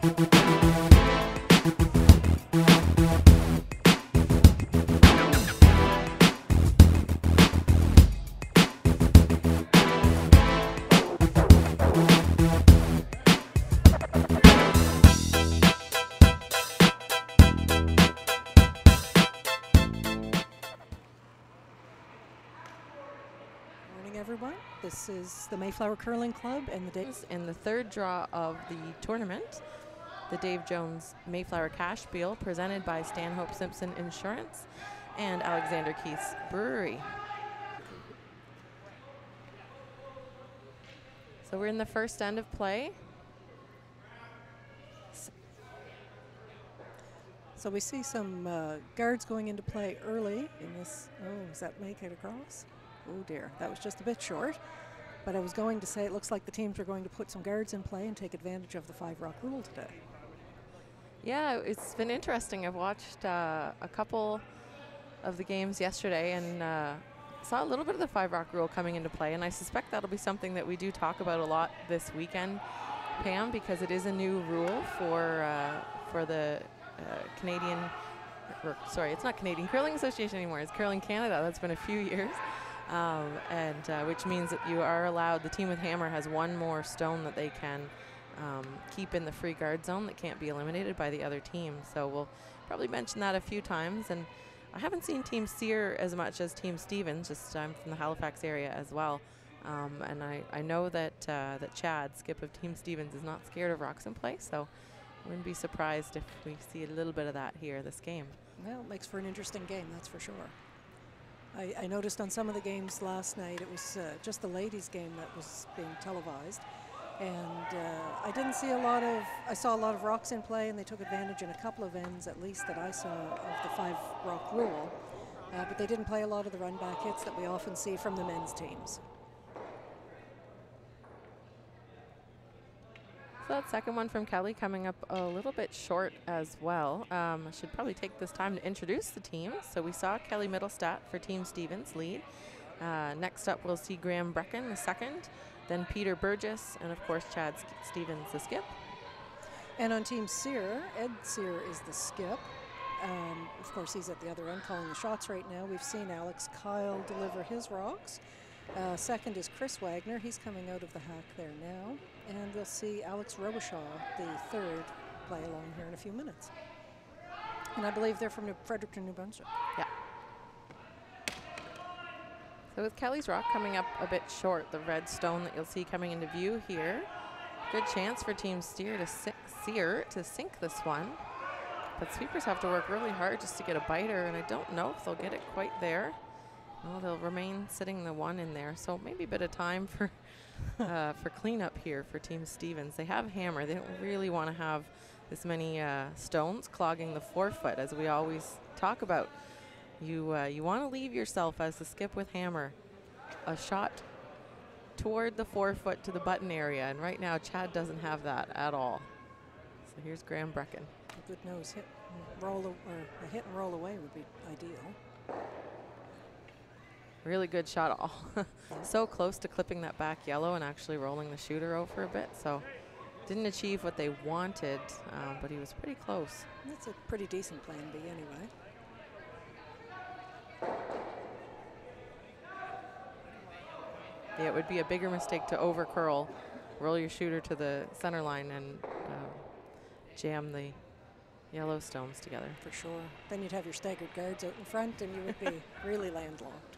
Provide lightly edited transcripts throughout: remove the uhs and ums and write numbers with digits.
Everyone, this is the Mayflower Curling Club and the Days in the third draw of the tournament, the Dave Jones Mayflower Cashspiel, presented by Stanhope Simpson Insurance and Alexander Keith's Brewery. So we're in the first end of play. So we see some guards going into play early in this. Oh, does that make it across? Oh dear, that was just a bit short. But I was going to say it looks like the teams are going to put some guards in play and take advantage of the 5-rock rule today. Yeah, it's been interesting. I've watched a couple of the games yesterday and saw a little bit of the 5-rock rule coming into play, and I suspect that'll be something that we do talk about a lot this weekend, Pam, because it is a new rule for the Canadian, sorry, it's not Canadian Curling Association anymore, it's Curling Canada. That's been a few years. Which means that you are allowed, the team with hammer has one more stone that they can keep in the free guard zone that can't be eliminated by the other team. So we'll probably mention that a few times. And I haven't seen Team Sear as much as Team Stevens, just I'm from the Halifax area as well. And I know that, that Chad, skip of Team Stevens, is not scared of rocks in play. So I wouldn't be surprised if we see a little bit of that here this game. Well, it makes for an interesting game, that's for sure. I noticed on some of the games last night, it was just the ladies' game that was being televised. And I didn't see I saw a lot of rocks in play, and they took advantage in a couple of ends, at least that I saw, of the 5-rock rule. But they didn't play a lot of the run-back hits that we often see from the men's teams. So that second one from Kelly coming up a little bit short as well. I should probably take this time to introduce the team. So we saw Kelly Middlestat for Team Stevens lead. Next up we'll see Graham Brecken the second, then Peter Burgess, and of course Chad Stevens the skip. And on Team Sear, Ed Sear is the skip. Of course he's at the other end calling the shots right now. We've seen Alex Kyle deliver his rocks. Second is Chris Wagner. He's coming out of the hack there now. And we'll see Alex Robichaud, the third, play along here in a few minutes. And I believe they're from Fredericton, New Brunswick. Yeah. So with Kelly's rock coming up a bit short, the red stone that you'll see coming into view here, good chance for Team Sear to sink this one. But sweepers have to work really hard just to get a biter, and I don't know if they'll get it quite there. Well, they'll remain sitting the one in there, so maybe a bit of time for cleanup here for Team Stevens. They have hammer. They don't really want to have this many stones clogging the forefoot, as we always talk about. You want to leave yourself, as the skip with hammer, a shot toward the forefoot to the button area, and right now Chad doesn't have that at all. So here's Graham Brecken. A good nose hit, or a hit and roll away would be ideal. Really good shot. Oh, so close to clipping that back yellow and actually rolling the shooter over a bit. So didn't achieve what they wanted, but he was pretty close. That's a pretty decent plan B anyway. Yeah, it would be a bigger mistake to over curl, roll your shooter to the center line and jam the yellow stones together. For sure. Then you'd have your staggered guards out in front and you would be really landlocked.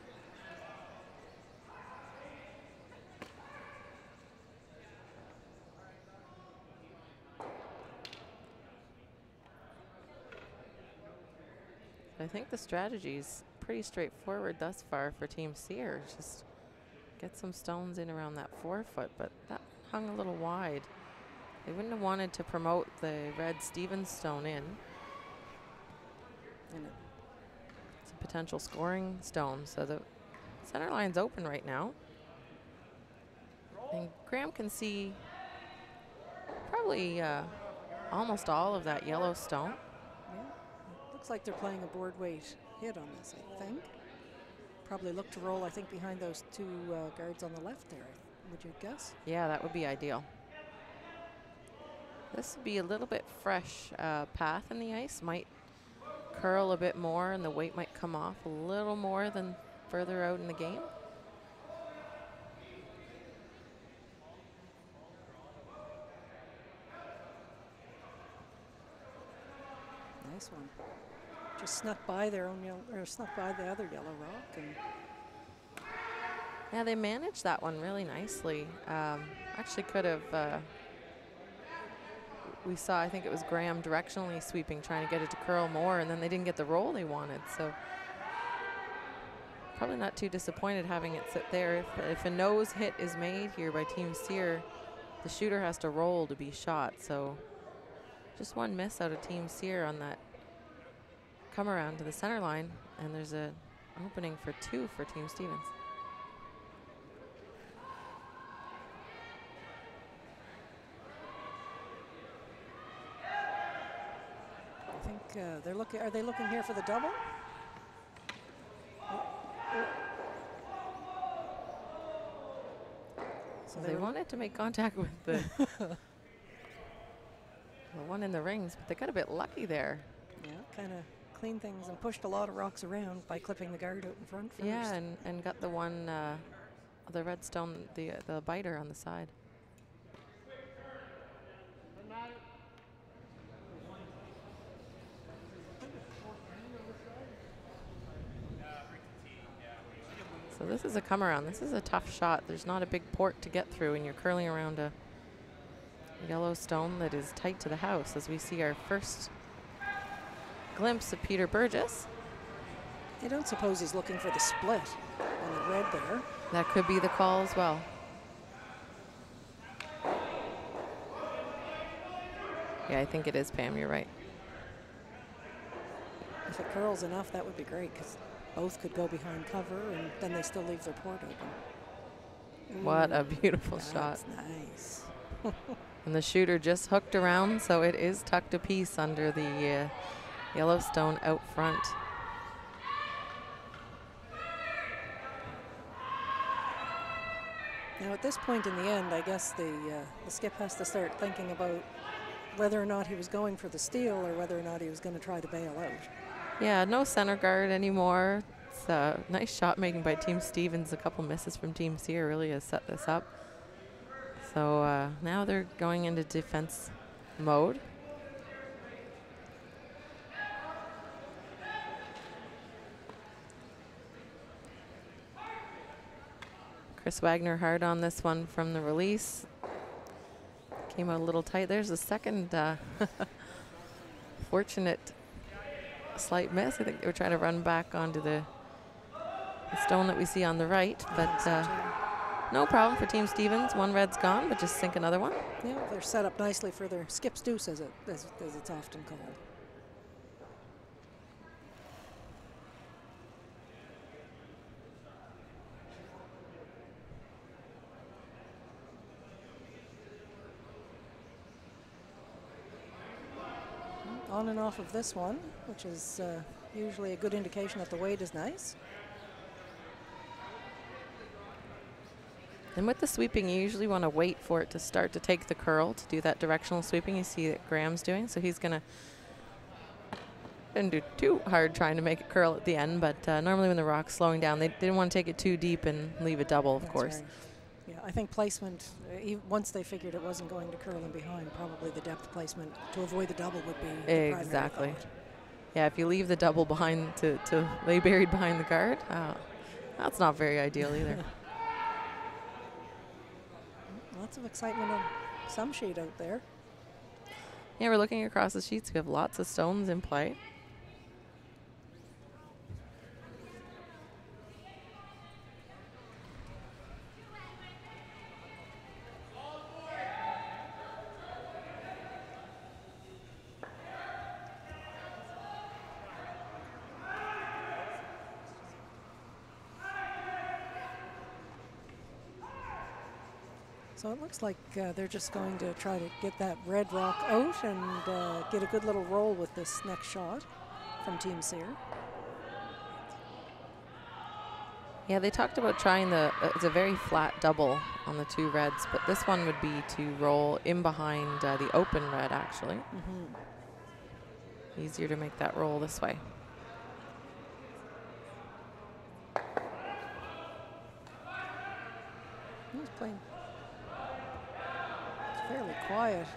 I think the strategy's pretty straightforward thus far for Team Sear. Just get some stones in around that forefoot, but that hung a little wide. They wouldn't have wanted to promote the red Stevens stone in. It's a potential scoring stone, so the center line's open right now. And Graham can see probably almost all of that yellow stone. Looks like they're playing a board weight hit on this, I think. Probably look to roll, I think, behind those two guards on the left there, would you guess? Yeah, that would be ideal. This would be a little bit fresh path in the ice. Might curl a bit more and the weight might come off a little more than further out in the game. Nice one. Just snuck by their own or snuck by the other yellow rock. And yeah, they managed that one really nicely. Actually could have, we saw, I think it was Graham directionally sweeping, trying to get it to curl more, and then they didn't get the roll they wanted. So probably not too disappointed having it sit there. If a nose hit is made here by Team Cyr, the shooter has to roll to be shot. So just one miss out of Team Cyr on that come around to the center line, and there's an opening for 2 for Team Stevens. I think they're looking. Are they looking here for the double? So they wanted to make contact with the the one in the rings, but they got a bit lucky there. Yeah, kind of cleaned things and pushed a lot of rocks around by clipping the guard out in front first. Yeah, and got the one, the red stone, the biter on the side. So this is a come around. This is a tough shot. There's not a big port to get through, and you're curling around a yellow stone that is tight to the house, as we see our first glimpse of Peter Burgess. I don't suppose he's looking for the split on the red there. That could be the call as well. Yeah, I think it is, Pam. You're right. If it curls enough, that would be great, because both could go behind cover, and then they still leave their port open. Ooh, what a beautiful shot. That's nice. And the shooter just hooked around, so it is tucked a piece under the Yellowstone out front. Now at this point in the end, I guess the skip has to start thinking about whether or not he was going for the steal or whether or not he was going to try to bail out. Yeah, no center guard anymore. It's a nice shot making by Team Stevens. A couple misses from Team Cyr really has set this up. So now they're going into defense mode. Chris Wagner hard on this one from the release. Came out a little tight. There's a second fortunate slight miss. I think they were trying to run back onto the stone that we see on the right, but no problem for Team Stevens. One red's gone, but just sink another one. Yeah, they're set up nicely for their skip's deuce, as it's often called. On and off of this one, which is usually a good indication that the weight is nice. And with the sweeping, you usually want to wait for it to start to take the curl to do that directional sweeping you see that Graham's doing. So he's going to didn't do too hard trying to make it curl at the end, but normally when the rock's slowing down, they didn't want to take it too deep and leave a double, of course. Right. Yeah, I think placement, once they figured it wasn't going to curl in behind, probably the depth placement to avoid the double would be the exactly. primary thought. Yeah, if you leave the double behind to lay buried behind the guard, that's not very ideal either. Lots of excitement on some sheet out there. Yeah, we're looking across the sheets. We have lots of stones in play. So it looks like they're just going to try to get that red rock out and get a good little roll with this next shot from Team Cyr. Yeah, they talked about trying it's a very flat double on the two reds, but this one would be to roll in behind the open red, actually. Easier to make that roll this way. He's playing. It's fairly quiet.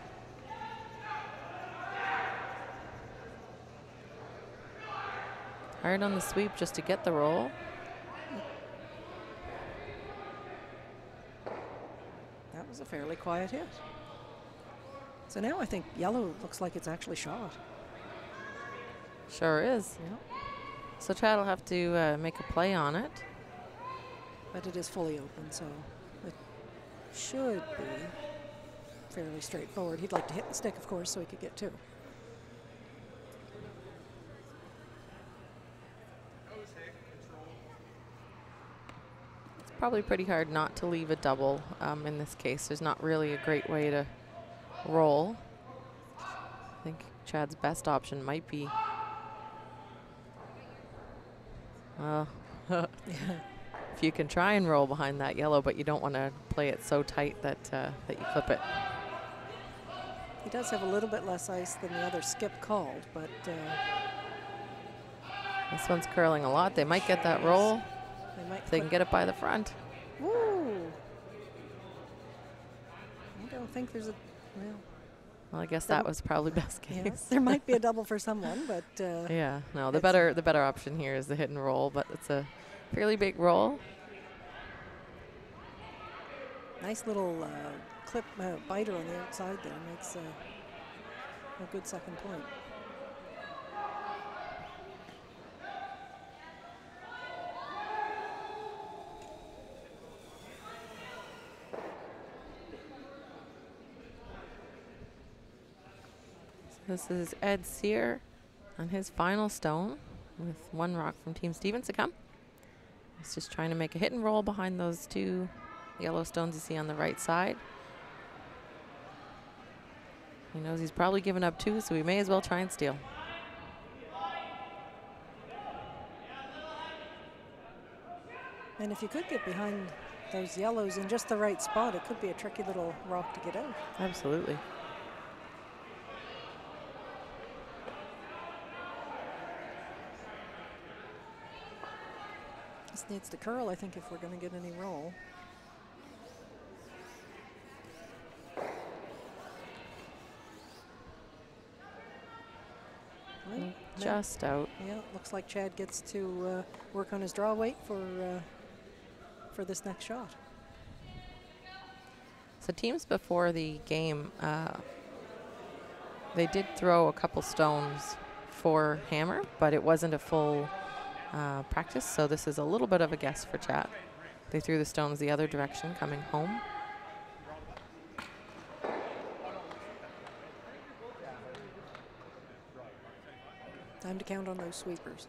Hard on the sweep just to get the roll. That was a fairly quiet hit. So now I think yellow looks like it's actually shot. Sure is. Yeah. So Chad will have to make a play on it. But it is fully open, so it should be fairly straightforward. He'd like to hit the stick, of course, so he could get two. It's probably pretty hard not to leave a double in this case. There's not really a great way to roll. I think Chad's best option might be, well, if you can try and roll behind that yellow, but you don't want to play it so tight that that you clip it. He does have a little bit less ice than the other skip called, but this one's curling a lot. They might get that roll. They can get it by the front. Woo! I don't think there's a, well, I guess that was probably best case. Yeah, there might be a double for someone, but yeah, no, the better option here is the hit and roll, but it's a fairly big roll. Nice little clip biter on the outside there makes a good second point. This is Ed Sear on his final stone with one rock from Team Stevens to come. He's just trying to make a hit and roll behind those two yellow stones you see on the right side. He knows he's probably given up two, so he may as well try and steal. And if you could get behind those yellows in just the right spot, it could be a tricky little rock to get out. Absolutely. This needs to curl, I think, if we're going to get any roll. Well, just out. Yeah, looks like Chad gets to work on his draw weight for this next shot. So teams before the game, they did throw a couple stones for hammer, but it wasn't a full practice, so this is a little bit of a guess for Chad. They threw the stones the other direction coming home. Time to count on those sweepers.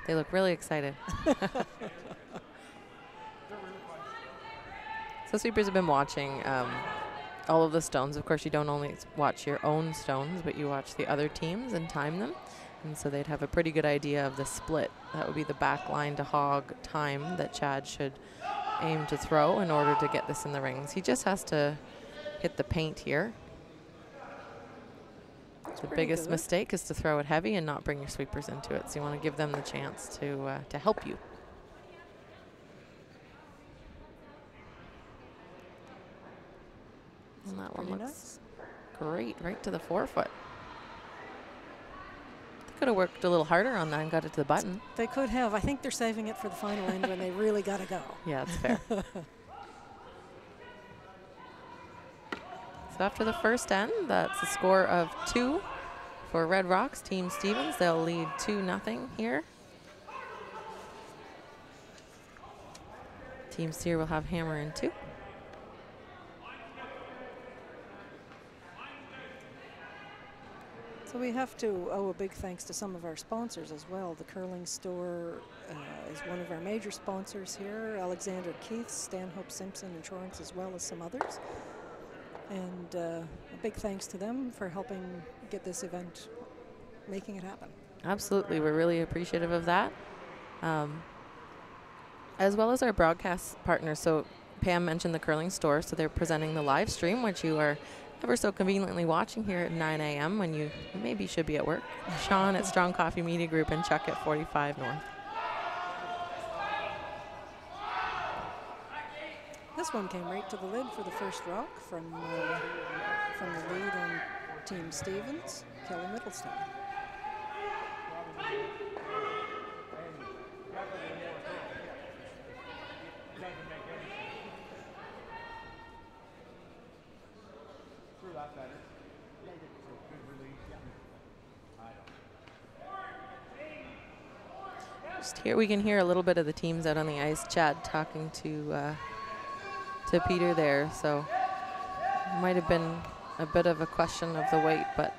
They look really excited. So sweepers have been watching all of the stones. Of course, you don't only watch your own stones, but you watch the other teams and time them. And so they'd have a pretty good idea of the split. That would be the back line to hog time that Chad should aim to throw in order to get this in the rings. He just has to hit the paint here. The biggest mistake is to throw it heavy and not bring your sweepers into it. So you want to give them the chance to help you. And that one looks great, right to the forefoot. Could have worked a little harder on that and got it to the button. They could have. I think they're saving it for the final end when they really got to go. Yeah, that's fair. So after the first end, that's a score of 2 for Red Rocks, Team Stevens. They'll lead 2-0 here. Team Sear will have hammer in 2. So we have to owe a big thanks to some of our sponsors as well. The Curling Store is one of our major sponsors here. Alexander Keith, Stanhope Simpson Insurance, as well as some others. And a big thanks to them for helping get this event, making it happen. Absolutely, we're really appreciative of that. as well as our broadcast partners. So Pam mentioned the curling store, so they're presenting the live stream, which you are ever so conveniently watching here at 9 a.m. when you maybe should be at work. Sean at Strong Coffee Media Group and Chuck at 45 North. This one came right to the lid for the first rock from the lead on Team Stevens, Kelly Middlestone. Just here we can hear a little bit of the teams out on the ice. Chad talking to Peter there, so might have been a bit of a question of the weight, but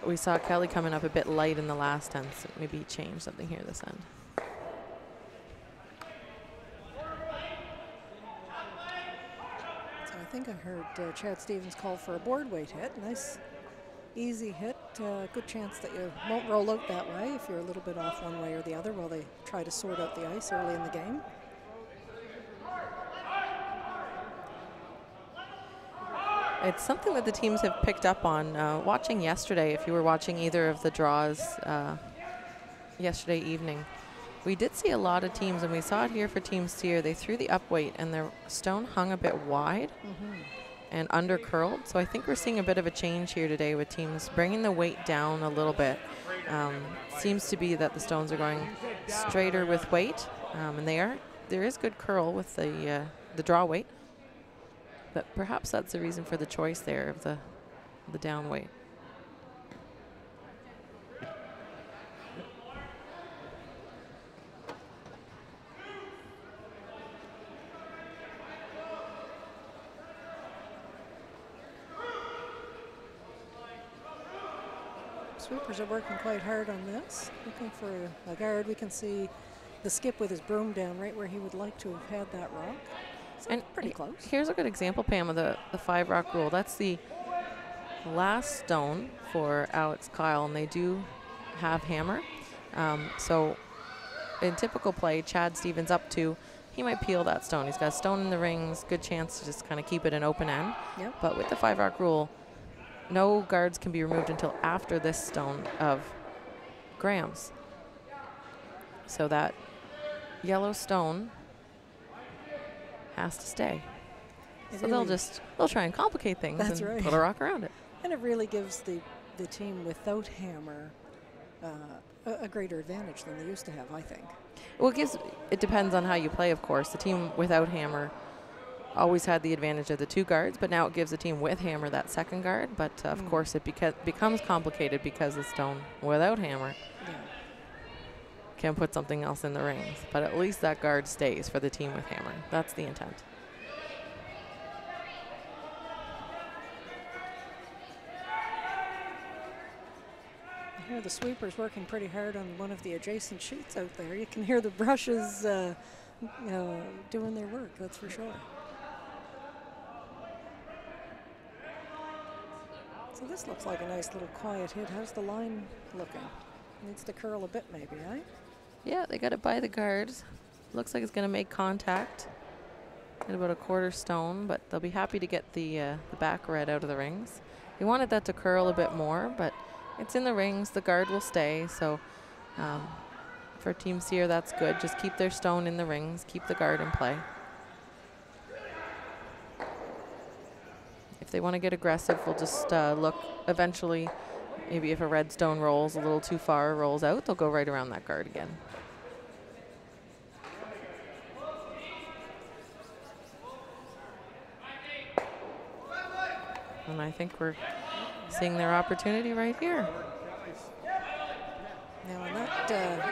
we saw Kelly coming up a bit light in the last end, so maybe change something here this end. So I think I heard Chad Stevens call for a board weight hit. Nice, easy hit. Good chance that you won't roll out that way if you're a little bit off one way or the other while they try to sort out the ice early in the game. It's something that the teams have picked up on. Watching yesterday, if you were watching either of the draws yesterday evening, we did see a lot of teams, and we saw it here for Team Steer. They threw the up weight, and their stone hung a bit wide and under curled. So I think we're seeing a bit of a change here today with teams bringing the weight down a little bit. Seems to be that the stones are going straighter with weight, and there is good curl with the draw weight. But perhaps that's the reason for the choice there of the down weight. Sweepers are working quite hard on this, looking for a guard. We can see the skip with his broom down right where he would like to have had that rock. So and pretty close. Here's a good example, Pam, of the 5-rock rule. That's the last stone for Alex Kyle, and they do have hammer. So in typical play, Chad Stevens up 2, he might peel that stone. He's got a stone in the rings, good chance to just kind of keep it an open end. Yep. But with the 5-rock rule, no guards can be removed until after this stone of Graham's. So that yellow stone has to stay. So they'll try and complicate things and put a rock around it. And it really gives the team without hammer a greater advantage than they used to have, I think. Well, it depends on how you play, of course. The team without hammer always had the advantage of the 2 guards, but now it gives the team with hammer that second guard. But of course, it becomes complicated because the stone without hammer can put something else in the rings. But at least that guard stays for the team with hammer. That's the intent. I hear the sweepers working pretty hard on one of the adjacent sheets out there. You can hear the brushes doing their work, that's for sure. So this looks like a nice little quiet hit. How's the line looking? Needs to curl a bit maybe, eh? Yeah, they got it by the guards. Looks like it's going to make contact at about a quarter stone, but they'll be happy to get the back red out of the rings. They wanted that to curl a bit more, but it's in the rings. The guard will stay, so for Team Sear, that's good. Just keep their stone in the rings, keep the guard in play. If they want to get aggressive, we'll just look eventually. Maybe if a red stone rolls a little too far, rolls out, they'll go right around that guard again. And I think we're seeing their opportunity right here. Now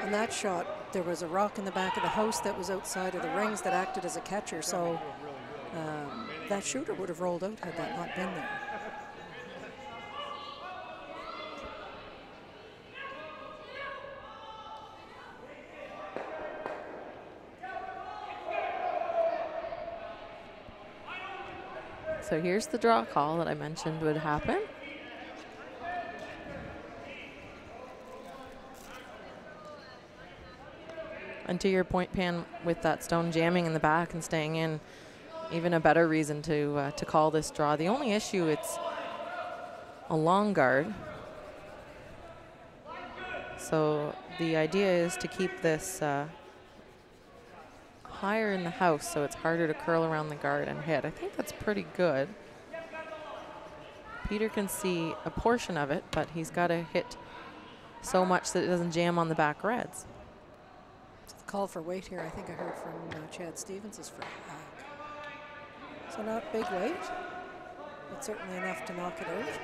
in that shot, there was a rock in the back of the house that was outside of the rings that acted as a catcher, so that shooter would have rolled out had that not been there. So here's the draw call that I mentioned would happen. And to your point, Pan, with that stone jamming in the back and staying in, even a better reason to call this draw. The only issue, it's a long guard. So the idea is to keep this higher in the house so it's harder to curl around the guard and hit. I think that's pretty good. Peter can see a portion of it, but he's got to hit so much that it doesn't jam on the back reds. So the call for weight here, I think I heard from Chad Stevens, is for hack. So not big weight, but certainly enough to knock it out.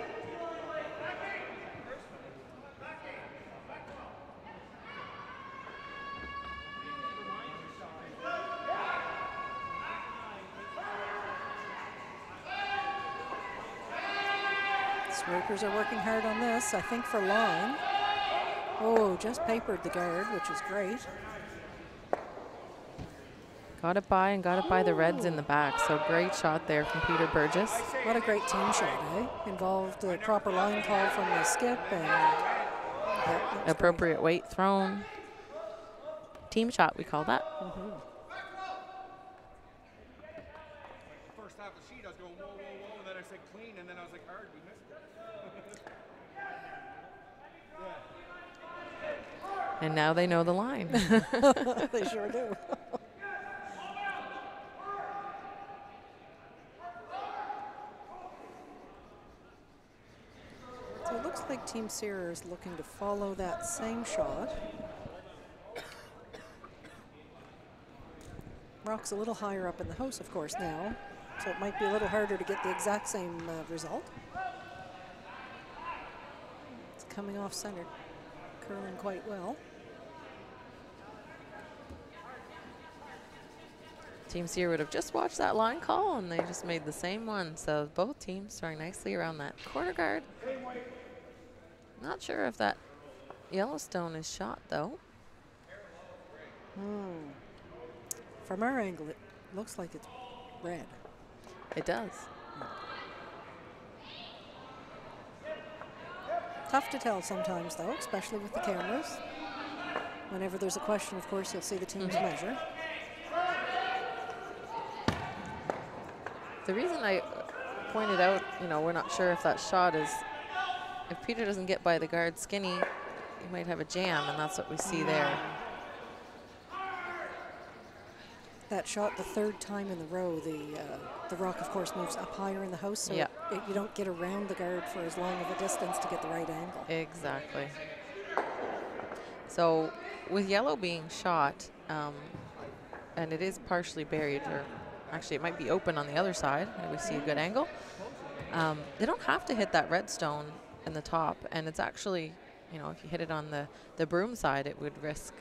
Scrapers are working hard on this, I think for line. Oh, just papered the guard, which is great. Got it by and got it by the reds in the back. So great shot there from Peter Burgess. What a great team shot, eh? Involved the proper line call from the skip and appropriate weight thrown. Team shot, we call that. First half of the sheet, I was going whoa, whoa, whoa, and then I said clean, and then I was like hard, we missed it. And now they know the line. They sure do. So it looks like Team Sear is looking to follow that same shot. Rock's a little higher up in the house, of course, now, so it might be a little harder to get the exact same result. It's coming off center, curling quite well. Team Sear would have just watched that line call, and they just made the same one. So both teams throwing nicely around that corner guard. Not sure if that Yellowstone is shot, though. From our angle, it looks like it's red. It does. Tough to tell sometimes, though, especially with the cameras. Whenever there's a question, of course, you'll see the team's measure. The reason I pointed out, you know, we're not sure if that shot is, if Peter doesn't get by the guard skinny, he might have a jam, and that's what we see there. That shot the third time in the row, the rock, of course, moves up higher in the house, so you don't get around the guard for as long of a distance to get the right angle. Exactly. So with yellow being shot, and it is partially buried, or actually it might be open on the other side, and we see a good angle. They don't have to hit that red stone in the top, and it's actually, you know, if you hit it on the broom side, it would risk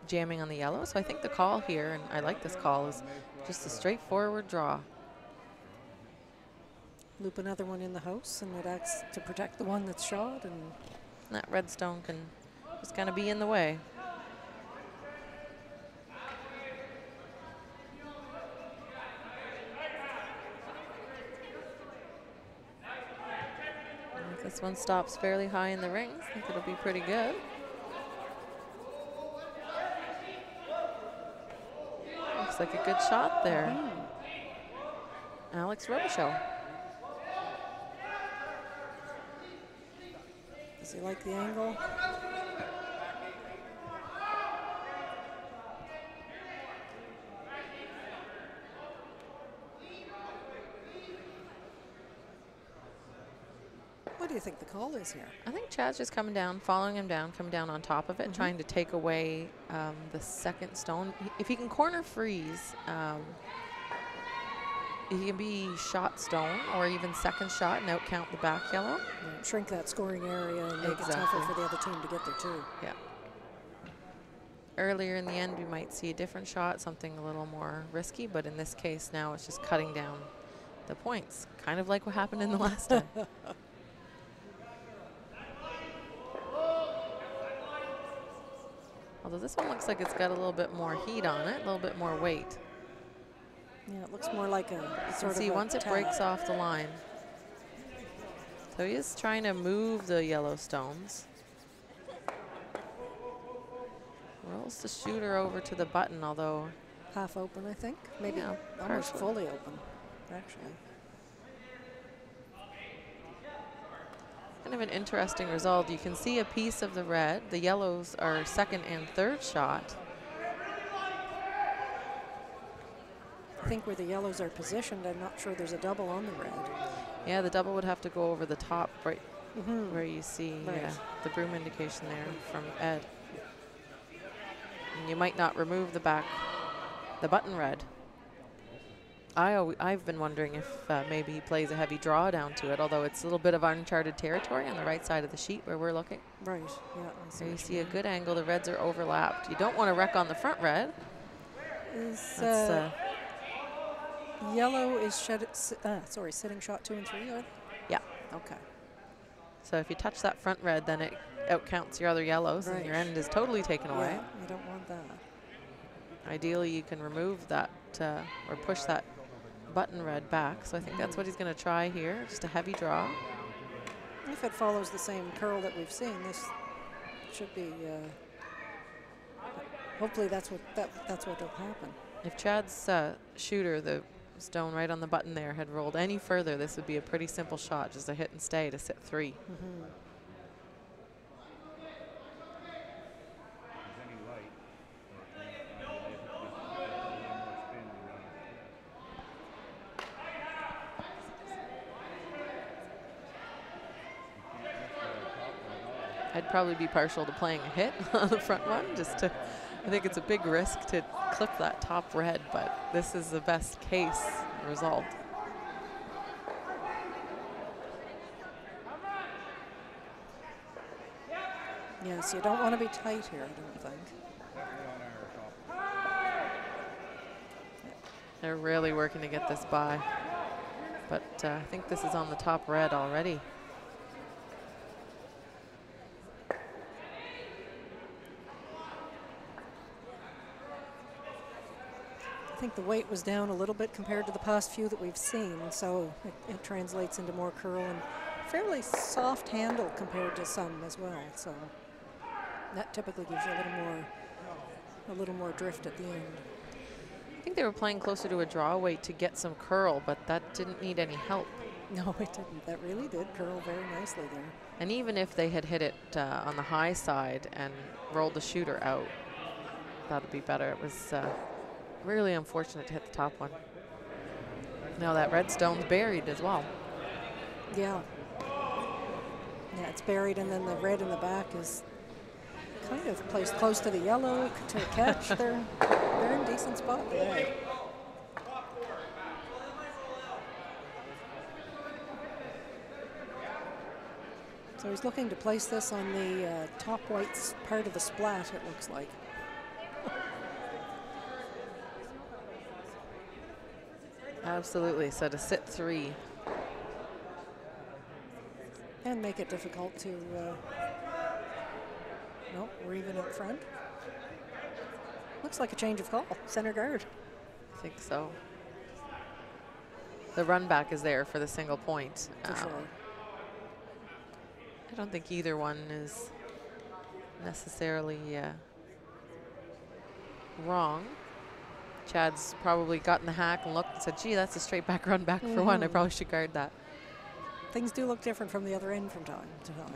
jamming on the yellow. So I think the call here, and I like this call, is just a straightforward draw. Loop another one in the house, and it acts to protect the one that's shot, and that red stone can just kind of be in the way. If this one stops fairly high in the rings, I think it'll be pretty good. Looks like a good shot there. Alex Robichaud. does he like the angle? What do you think the call is here? I think Chad's just coming down, following him down, coming down on top of it, trying to take away the second stone. If he can corner freeze, he can be shot stone or even second shot and out count the back yellow. Yeah, shrink that scoring area and make it tougher for the other team to get there too. Yeah. Earlier in the end, we might see a different shot, something a little more risky, but in this case now it's just cutting down the points, kind of like what happened in the last time. Although this one looks like it's got a little bit more heat on it, a little bit more weight. Yeah, it looks more like a sort of See, once it tab. breaks off the line. So he is trying to move the yellow stones. Rolls the shooter over to the button, although Half open, I think. Maybe yeah, almost partially. fully open, actually. Kind of an interesting result. You can see a piece of the red. The yellows are second and third shot. I think where the yellows are positioned, I'm not sure there's a double on the red. Yeah, the double would have to go over the top, right where you see Right. the broom indication there from Ed. And you might not remove the button red. I've been wondering if maybe he plays a heavy draw down to it, although it's a little bit of uncharted territory on the right side of the sheet where we're looking. Right, yeah. I There you what see a mean. good angle. The reds are overlapped. You don't want to wreck on the front red. Is yellow is sitting shot 2 and 3, are they? Yeah. Okay. So if you touch that front red, then it outcounts your other yellows, and your Right. end is totally taken away. Yeah, you don't want that. Ideally, you can remove that or push that button red back. So I think that's what he's going to try here, just a heavy draw. If it follows the same curl that we've seen, this should be. Hopefully, that's what will happen. If Chad's shooter, the stone right on the button there, had rolled any further, this would be a pretty simple shot, just a hit and stay to sit 3. I'd probably be partial to playing a hit on the front one, I think it's a big risk to clip that top red, but this is the best case result. Yes, you don't want to be tight here, I don't think. They're really working to get this by, but I think this is on the top red already. I think the weight was down a little bit compared to the past few that we've seen, so it translates into more curl and fairly soft handle compared to some as well. So that typically gives you a little more drift at the end. I think they were playing closer to a draw weight to get some curl, but that didn't need any help. No, it didn't. That really did curl very nicely there. And even if they had hit it on the high side and rolled the shooter out, that would be better. It was really unfortunate to hit the top one. Now that red stone's buried as well. Yeah. Yeah, it's buried, and then the red in the back is kind of placed close to the yellow to catch. They're in decent spot there. So he's looking to place this on the top white part of the splat, it looks like. Absolutely, so to sit 3. And make it difficult to, no, we're even up front. Looks like a change of call, center guard. I think so. The run back is there for the single point. For sure. I don't think either one is necessarily wrong. Chad's probably gotten the hack and looked and said, gee, that's a straight back run back for one. I probably should guard that. Things do look different from the other end from time to time.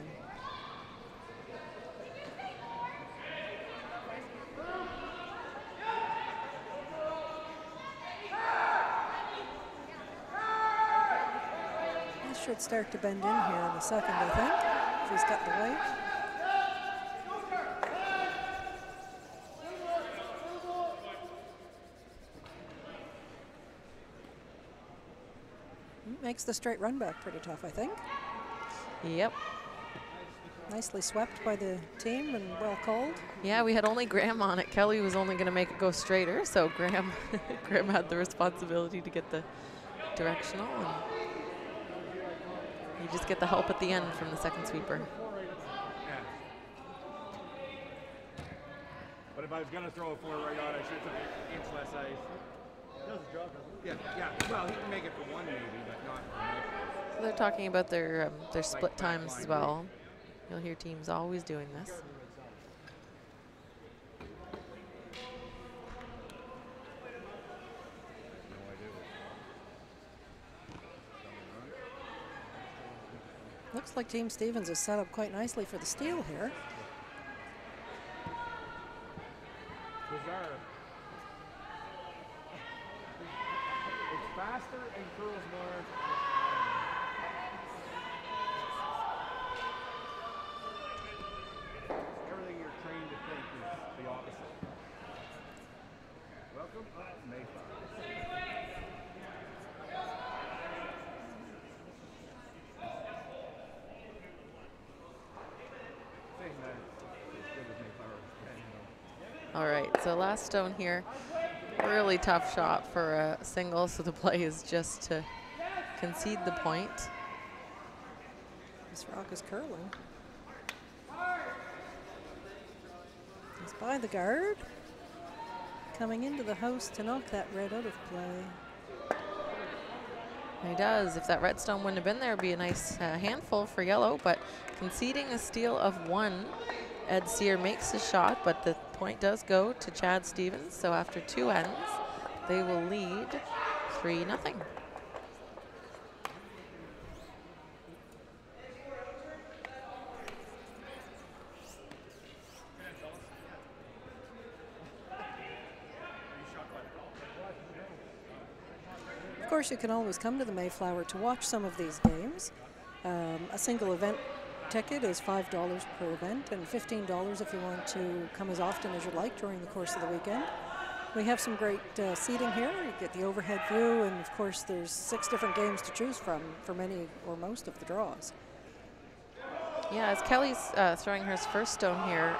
This should start to bend in here in a second, I think, if he's got the weight. Makes the straight run back pretty tough, I think. Yep. Nicely swept by the team and well called. Yeah, we had only Graham on it. Kelly was only going to make it go straighter, so Graham had the responsibility to get the directional. And you just get the help at the end from the second sweeper. Yeah. But if I was going to throw a 4 right on, I should have took an inch less ice. Does the job, doesn't it? Yeah. Well, he can make it for 1 maybe, but not for much. So they're talking about their split times as well. You'll hear teams always doing this. looks like Team Stevens is set up quite nicely for the steal here. Bizarre. It's faster and curls more. Everything you're trained to think is the opposite. Welcome up, Mayflower. All right, so last stone here. Really tough shot for a single, so the play is just to concede the point. This rock is curling. He's by the guard. Coming into the house to knock that red out of play. He does. If that red stone wouldn't have been there, it'd be a nice handful for yellow, but conceding a steal of 1. Ed Sear makes his shot, but the point does go to Chad Stevens. So after 2 ends, they will lead 3-0. Of course, you can always come to the Mayflower to watch some of these games. A single event ticket is $5 per event and $15 if you want to come as often as you like during the course of the weekend. We have some great seating here. You get the overhead view, and of course there's 6 different games to choose from for many or most of the draws. Yeah, as Kelly's throwing her first stone here,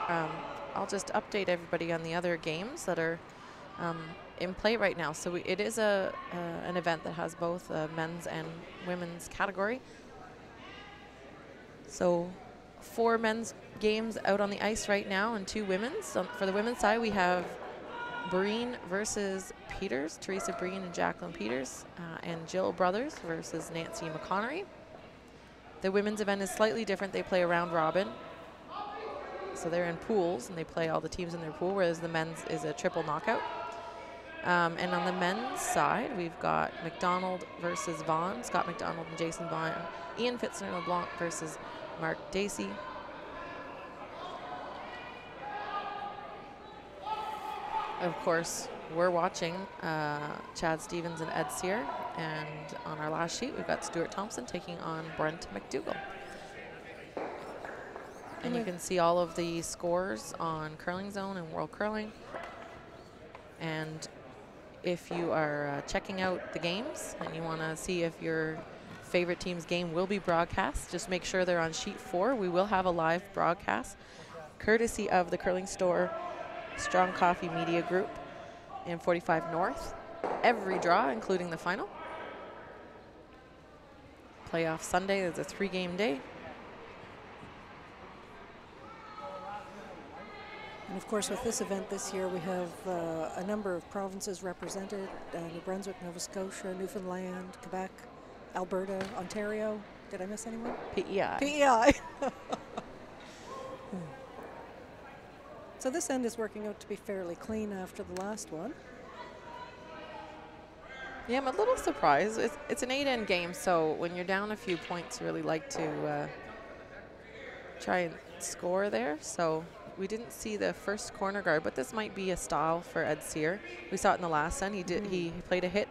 I'll just update everybody on the other games that are in play right now. So it is an event that has both a men's and women's category. So 4 men's games out on the ice right now and 2 women's. So for the women's side, we have Breen versus Peters, Teresa Breen and Jacqueline Peters, and Jill Brothers versus Nancy McConnery. The women's event is slightly different. They play a round robin. So they're in pools and they play all the teams in their pool, whereas the men's is a triple knockout. And on the men's side, we've got McDonald versus Vaughn, Scott McDonald and Jason Vaughn, Ian Fitzner-LeBlanc versus Mark Dacey. Of course, we're watching Chad Stevens and Ed Sear, and on our last sheet, we've got Stuart Thompson taking on Brent McDougall. And you can see all of the scores on Curling Zone and World Curling. And if you are checking out the games and you want to see if your favorite team's game will be broadcast, just make sure they're on sheet 4. We will have a live broadcast courtesy of the Curling Store Strong Coffee Media Group in 45 North. Every draw, including the final. Playoff Sunday is a 3-game day. And of course, with this event this year, we have a number of provinces represented: New Brunswick, Nova Scotia, Newfoundland, Quebec, Alberta, Ontario. Did I miss anyone? PEI. PEI. So this end is working out to be fairly clean after the last one. Yeah, I'm a little surprised. It's an 8-end game, so when you're down a few points, you really like to try and score there. So we didn't see the first corner guard, but this might be a style for Ed Sear. We saw it in the last end. He played a hit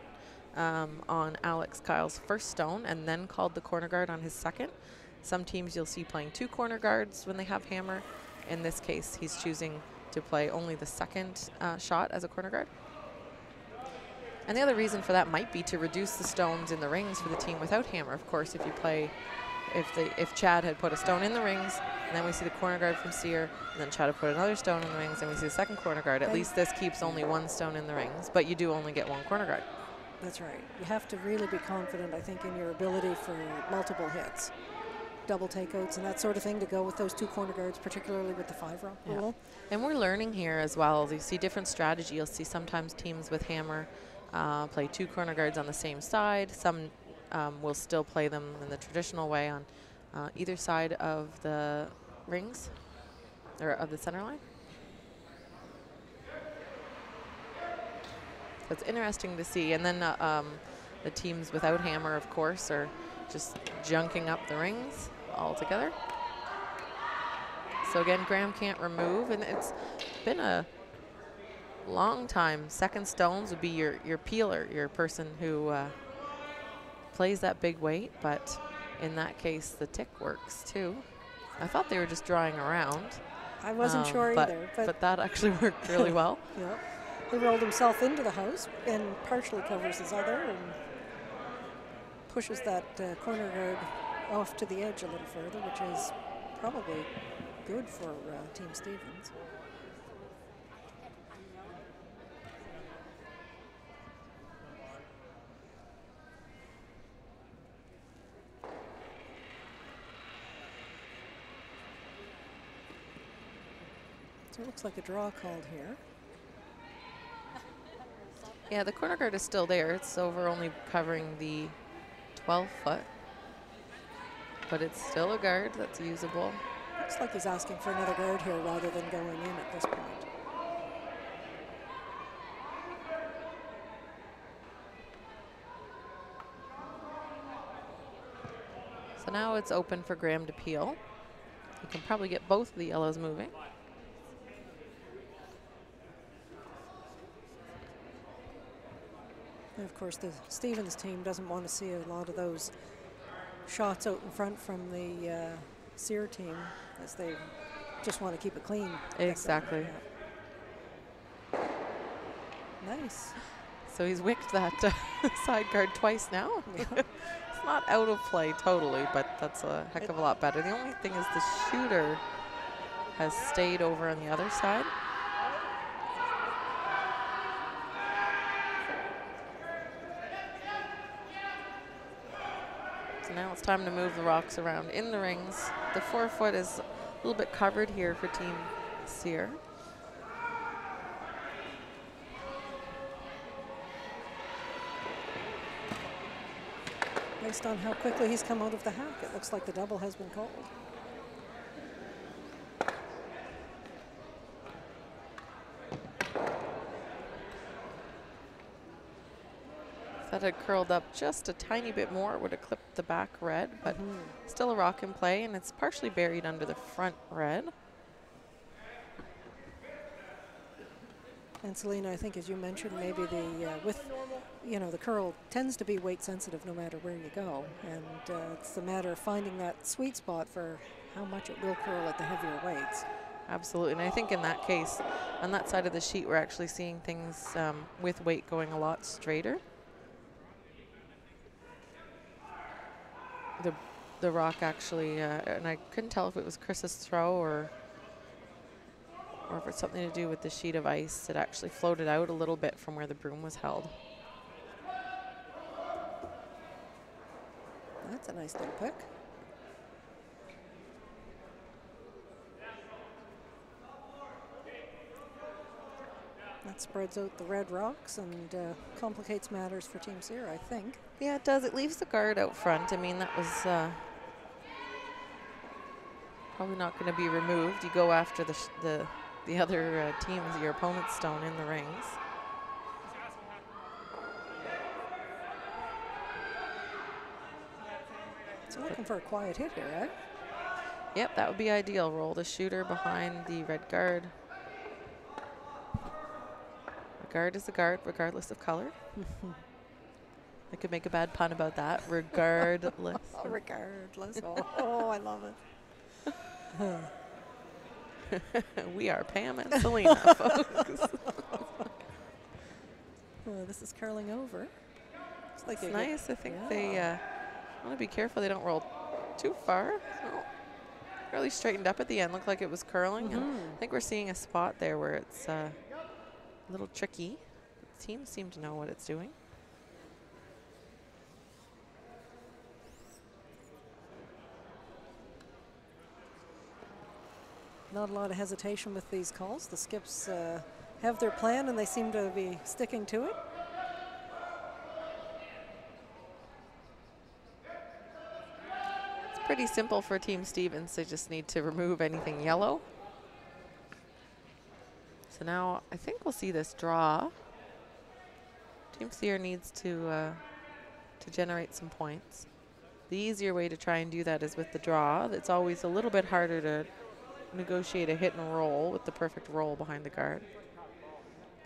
on Alex Kyle's first stone and then called the corner guard on his second. Some teams you'll see playing 2 corner guards when they have hammer. In this case, he's choosing to play only the second shot as a corner guard. And the other reason for that might be to reduce the stones in the rings for the team without hammer. Of course, if Chad had put a stone in the rings, and then we see the corner guard from Sear, and then Chad had put another stone in the rings, and we see the second corner guard, at least this keeps only 1 stone in the rings, but you do only get 1 corner guard. That's right. You have to really be confident, I think, in your ability for multiple hits, double takeouts and that sort of thing to go with those 2 corner guards, particularly with the 5-rock rule. And we're learning here as well. You see different strategy. You'll see sometimes teams with hammer play 2 corner guards on the same side. Some will still play them in the traditional way on either side of the rings or of the center line. So it's interesting to see. And then the teams without hammer, of course, are just junking up the rings altogether. So again, Graham can't remove, and it's been a long time. Second stones would be your peeler, your person who plays that big weight, but in that case, the tick works too. I thought they were just drawing around. I wasn't sure either. But that actually worked really well. Yeah. He rolled himself into the house and partially covers his other and pushes that corner guard off to the edge a little further, which is probably good for Team Stevens. So it looks like a draw called here. Yeah, the corner guard is still there. It's over only covering the 12 foot. But it's still a guard that's usable. Looks like he's asking for another guard here rather than going in at this point. So now it's open for Graham to peel. He can probably get both of the yellows moving. And of course, the Stevens team doesn't want to see a lot of those shots out in front from the Sear team, as they just want to keep it clean. Exactly. Yeah. Nice. So he's wicked that side guard twice now. Yeah. It's not out of play totally, but that's a heck of a lot better. The only thing is the shooter has stayed over on the other side. So now it's time to move the rocks around in the rings. The 4 foot is a little bit covered here for Team Sear. Based on how quickly he's come out of the hack, it looks like the double has been called. If that had curled up just a tiny bit more, it would have clipped the back red, but still a rock in play, and it's partially buried under the front red. And Selena, I think as you mentioned, maybe the curl tends to be weight sensitive no matter where you go, and it's a matter of finding that sweet spot for how much it will curl at the heavier weights. Absolutely, and I think in that case, on that side of the sheet, we're actually seeing things with weight going a lot straighter. The rock actually, and I couldn't tell if it was Chris's throw or if it's something to do with the sheet of ice. It actually floated out a little bit from where the broom was held. That's a nice little pick. That spreads out the red rocks and complicates matters for Team Sear, I think. Yeah, it does. It leaves the guard out front. I mean, that was probably not going to be removed. You go after the other teams, your opponent's stone in the rings. So looking for a quiet hit here, right? Yep, that would be ideal. Roll the shooter behind the red guard. A guard is a guard, regardless of color. I could make a bad pun about that. Regardless. Regardless. Oh, I love it. We are Pam and Selena, folks. Oh, this is curling over. It's like It's nice. I think they want to be careful they don't roll too far. Oh, really straightened up at the end. Looked like it was curling. And I think we're seeing a spot there where it's a little tricky. The teams seem to know what it's doing. Not a lot of hesitation with these calls. The skips have their plan and they seem to be sticking to it. It's pretty simple for Team Stevens. They just need to remove anything yellow. So now I think we'll see this draw. Team Sear needs to generate some points. The easier way to try and do that is with the draw. It's always a little bit harder to negotiate a hit and roll with the perfect roll behind the guard.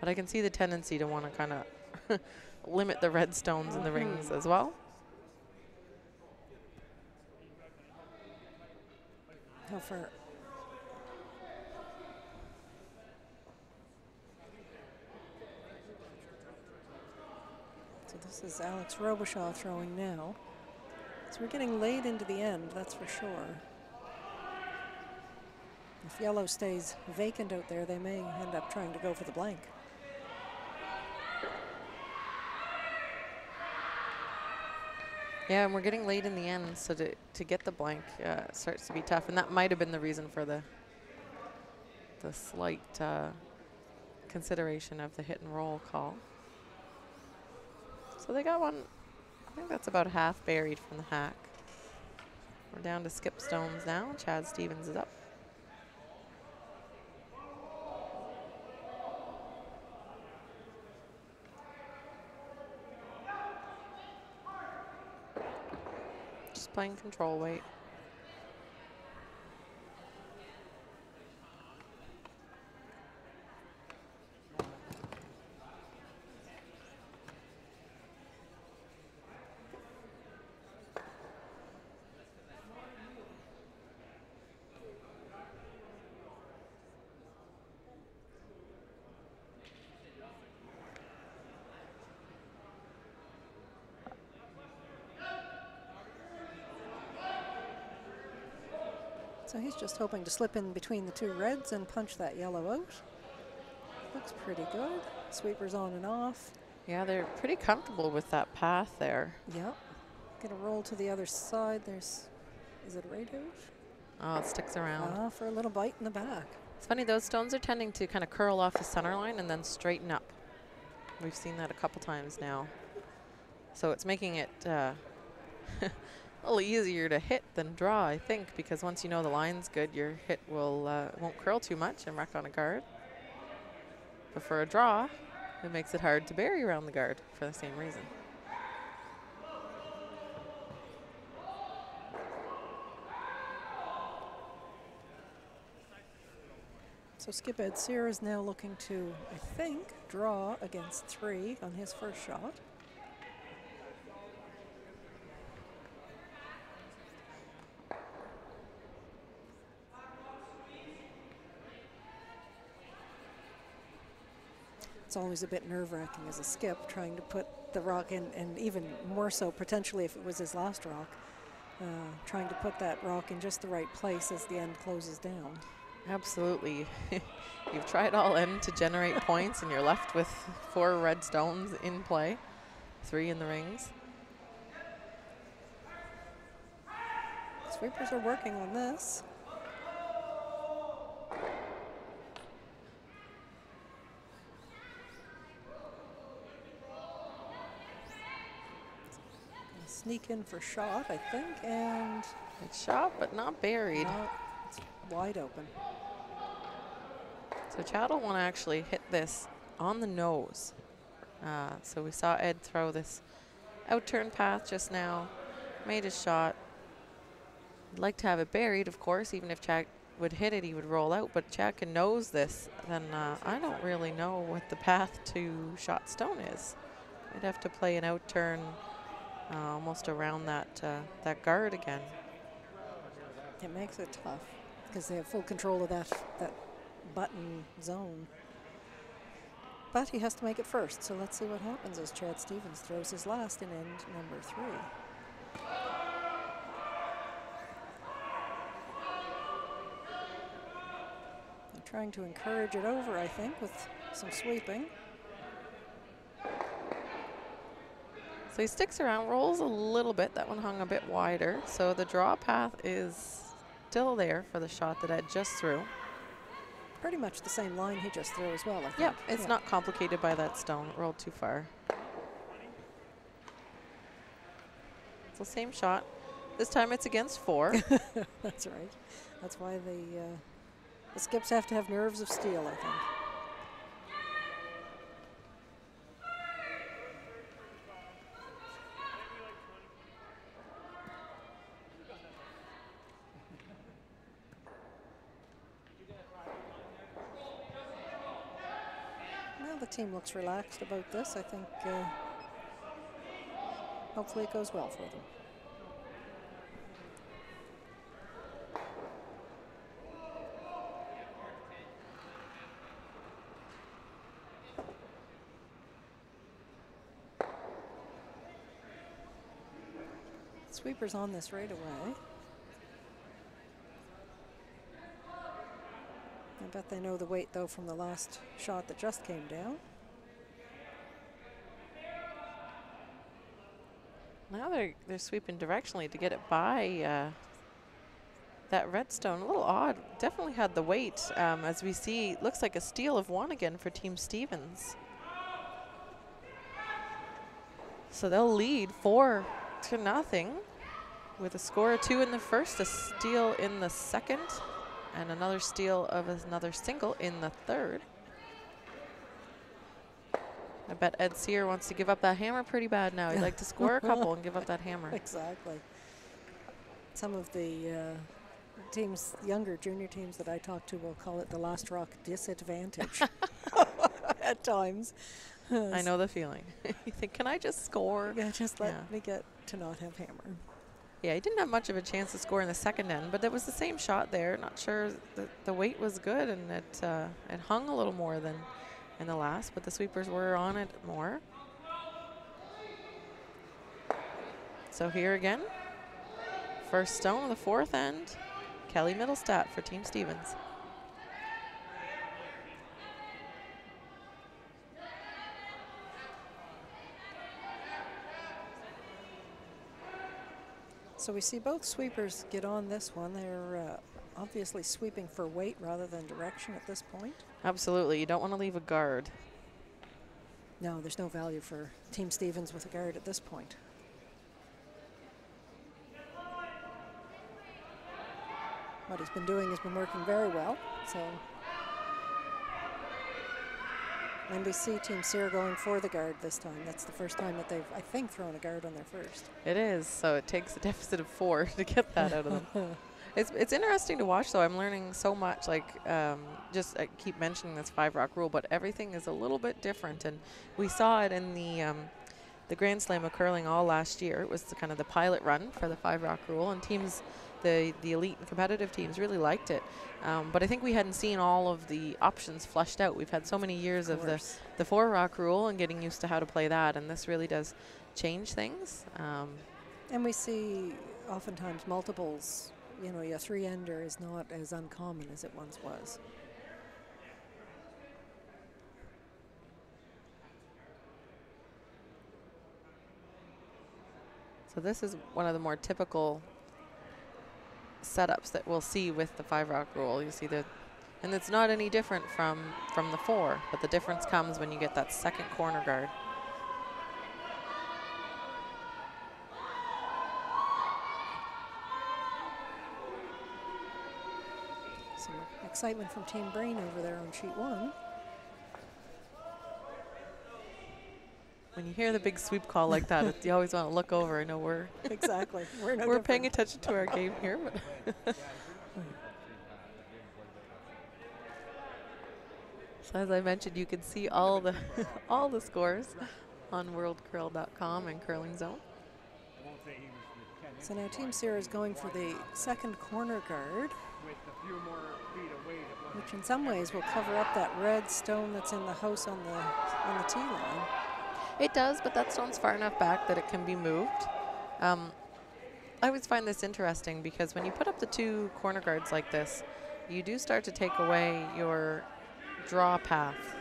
But I can see the tendency to want to kind of limit the red stones in the rings as well. How far? So this is Alex Robichaud throwing now. So we're getting late into the end, that's for sure. If yellow stays vacant out there, they may end up trying to go for the blank. Yeah, and we're getting late in the end, so to get the blank starts to be tough. And that might have been the reason for the slight consideration of the hit and roll call. So they got one, I think that's about half buried from the hack. We're down to skip stones now. Chad Stevens is up. Just playing control weight. So he's just hoping to slip in between the two reds and punch that yellow out. Looks pretty good. Sweepers on and off. Yeah, they're pretty comfortable with that path there. Yep. Gonna roll to the other side. There's, is it right out? Oh, it sticks around. For a little bite in the back. It's funny, those stones are tending to kind of curl off the center line and then straighten up. We've seen that a couple times now. So it's making it a little easier to hit than draw, I think, because once you know the line's good, your hit will won't curl too much and wreck on a guard. But for a draw, it makes it hard to bury around the guard for the same reason. So Skip Ed Sear is now looking to, I think, draw against 3 on his first shot. It's always a bit nerve-wracking as a skip trying to put the rock in, and even more so potentially if it was his last rock, trying to put that rock in just the right place as the end closes down. Absolutely. You've tried all in to generate points and you're left with 4 red stones in play, 3 in the rings. Sweepers are working on this. Sneak in for shot, I think, and It's shot, but not buried. it's wide open. So Chad will want to actually hit this on the nose. So we saw Ed throw this out-turn path just now, made his shot. I'd like to have it buried, of course. Even if Chad would hit it, he would roll out. But Chad can nose this, then I don't really know what the path to shot stone is. We'd have to play an out-turn almost around that guard again. It makes it tough because they have full control of that button zone. But he has to make it first, so let's see what happens as Chad Stevens throws his last in end number 3. They're trying to encourage it over, I think, with some sweeping. So he sticks around, rolls a little bit. That one hung a bit wider. So the draw path is still there for the shot that Ed just threw. Pretty much the same line he just threw as well, I think. Yep, it's not complicated by that stone. It rolled too far. It's the same shot. This time it's against 4. That's right. That's why the skips have to have nerves of steel, I think. team looks relaxed about this. I think hopefully it goes well for them. Sweepers on this right away. I bet they know the weight, though, from the last shot that just came down. Now they're sweeping directionally to get it by that redstone. A little odd. Definitely had the weight. As we see, looks like a steal of 1 again for Team Stevens. So they'll lead 4-0 with a score of 2 in the first, a steal in the second, and another steal of another single in the third. I bet Ed Sear wants to give up that hammer pretty bad now. He'd like to score a couple and give up that hammer. Exactly. Some of the teams, younger junior teams that I talk to, will call it the last rock disadvantage at times. I know the feeling. You think, can I just score? Yeah, just let me get to not have hammer. Yeah, he didn't have much of a chance to score in the second end, but it was the same shot there. Not sure the weight was good, and it hung a little more than in the last, but the sweepers were on it more. So here again, first stone of the fourth end, Kelly Middlestat for Team Stevens. So we see both sweepers get on this one. They're obviously sweeping for weight rather than direction at this point. Absolutely. You don't want to leave a guard. No, there's no value for Team Stevens with a guard at this point. What he's been doing has been working very well. So, and we see Team Sear going for the guard this time. That's the first time that they've, I think, thrown a guard on their first. It is. So it takes a deficit of 4 to get that out of them. It's interesting to watch, though. I'm learning so much. Like, I keep mentioning this 5-rock rule, but everything is a little bit different. And we saw it in the Grand Slam of curling all last year. It was kind of the pilot run for the 5-rock rule, and teams, the elite and competitive teams, really liked it. But I think we hadn't seen all of the options fleshed out. We've had so many years of the 4-rock rule and getting used to how to play that, and this really does change things. And we see oftentimes multiples. You know, your 3-ender is not as uncommon as it once was. So this is one of the more typical setups that we'll see with the 5-rock rule. You see and it's not any different from the 4, but the difference comes when you get that second corner guard. Some excitement from Team Brain over there on sheet 1. When you hear the big sweep call like that, you always want to look over. I know we're exactly. We're paying attention to our game here. But so as I mentioned, you can see all the all the scores on worldcurl.com and Curling Zone. So now Team Sear is going for the second corner guard, which in some ways will cover up that red stone that's in the house on the tee line. It does, but that stone's far enough back that it can be moved. I always find this interesting because when you put up the 2 corner guards like this, you do start to take away your draw path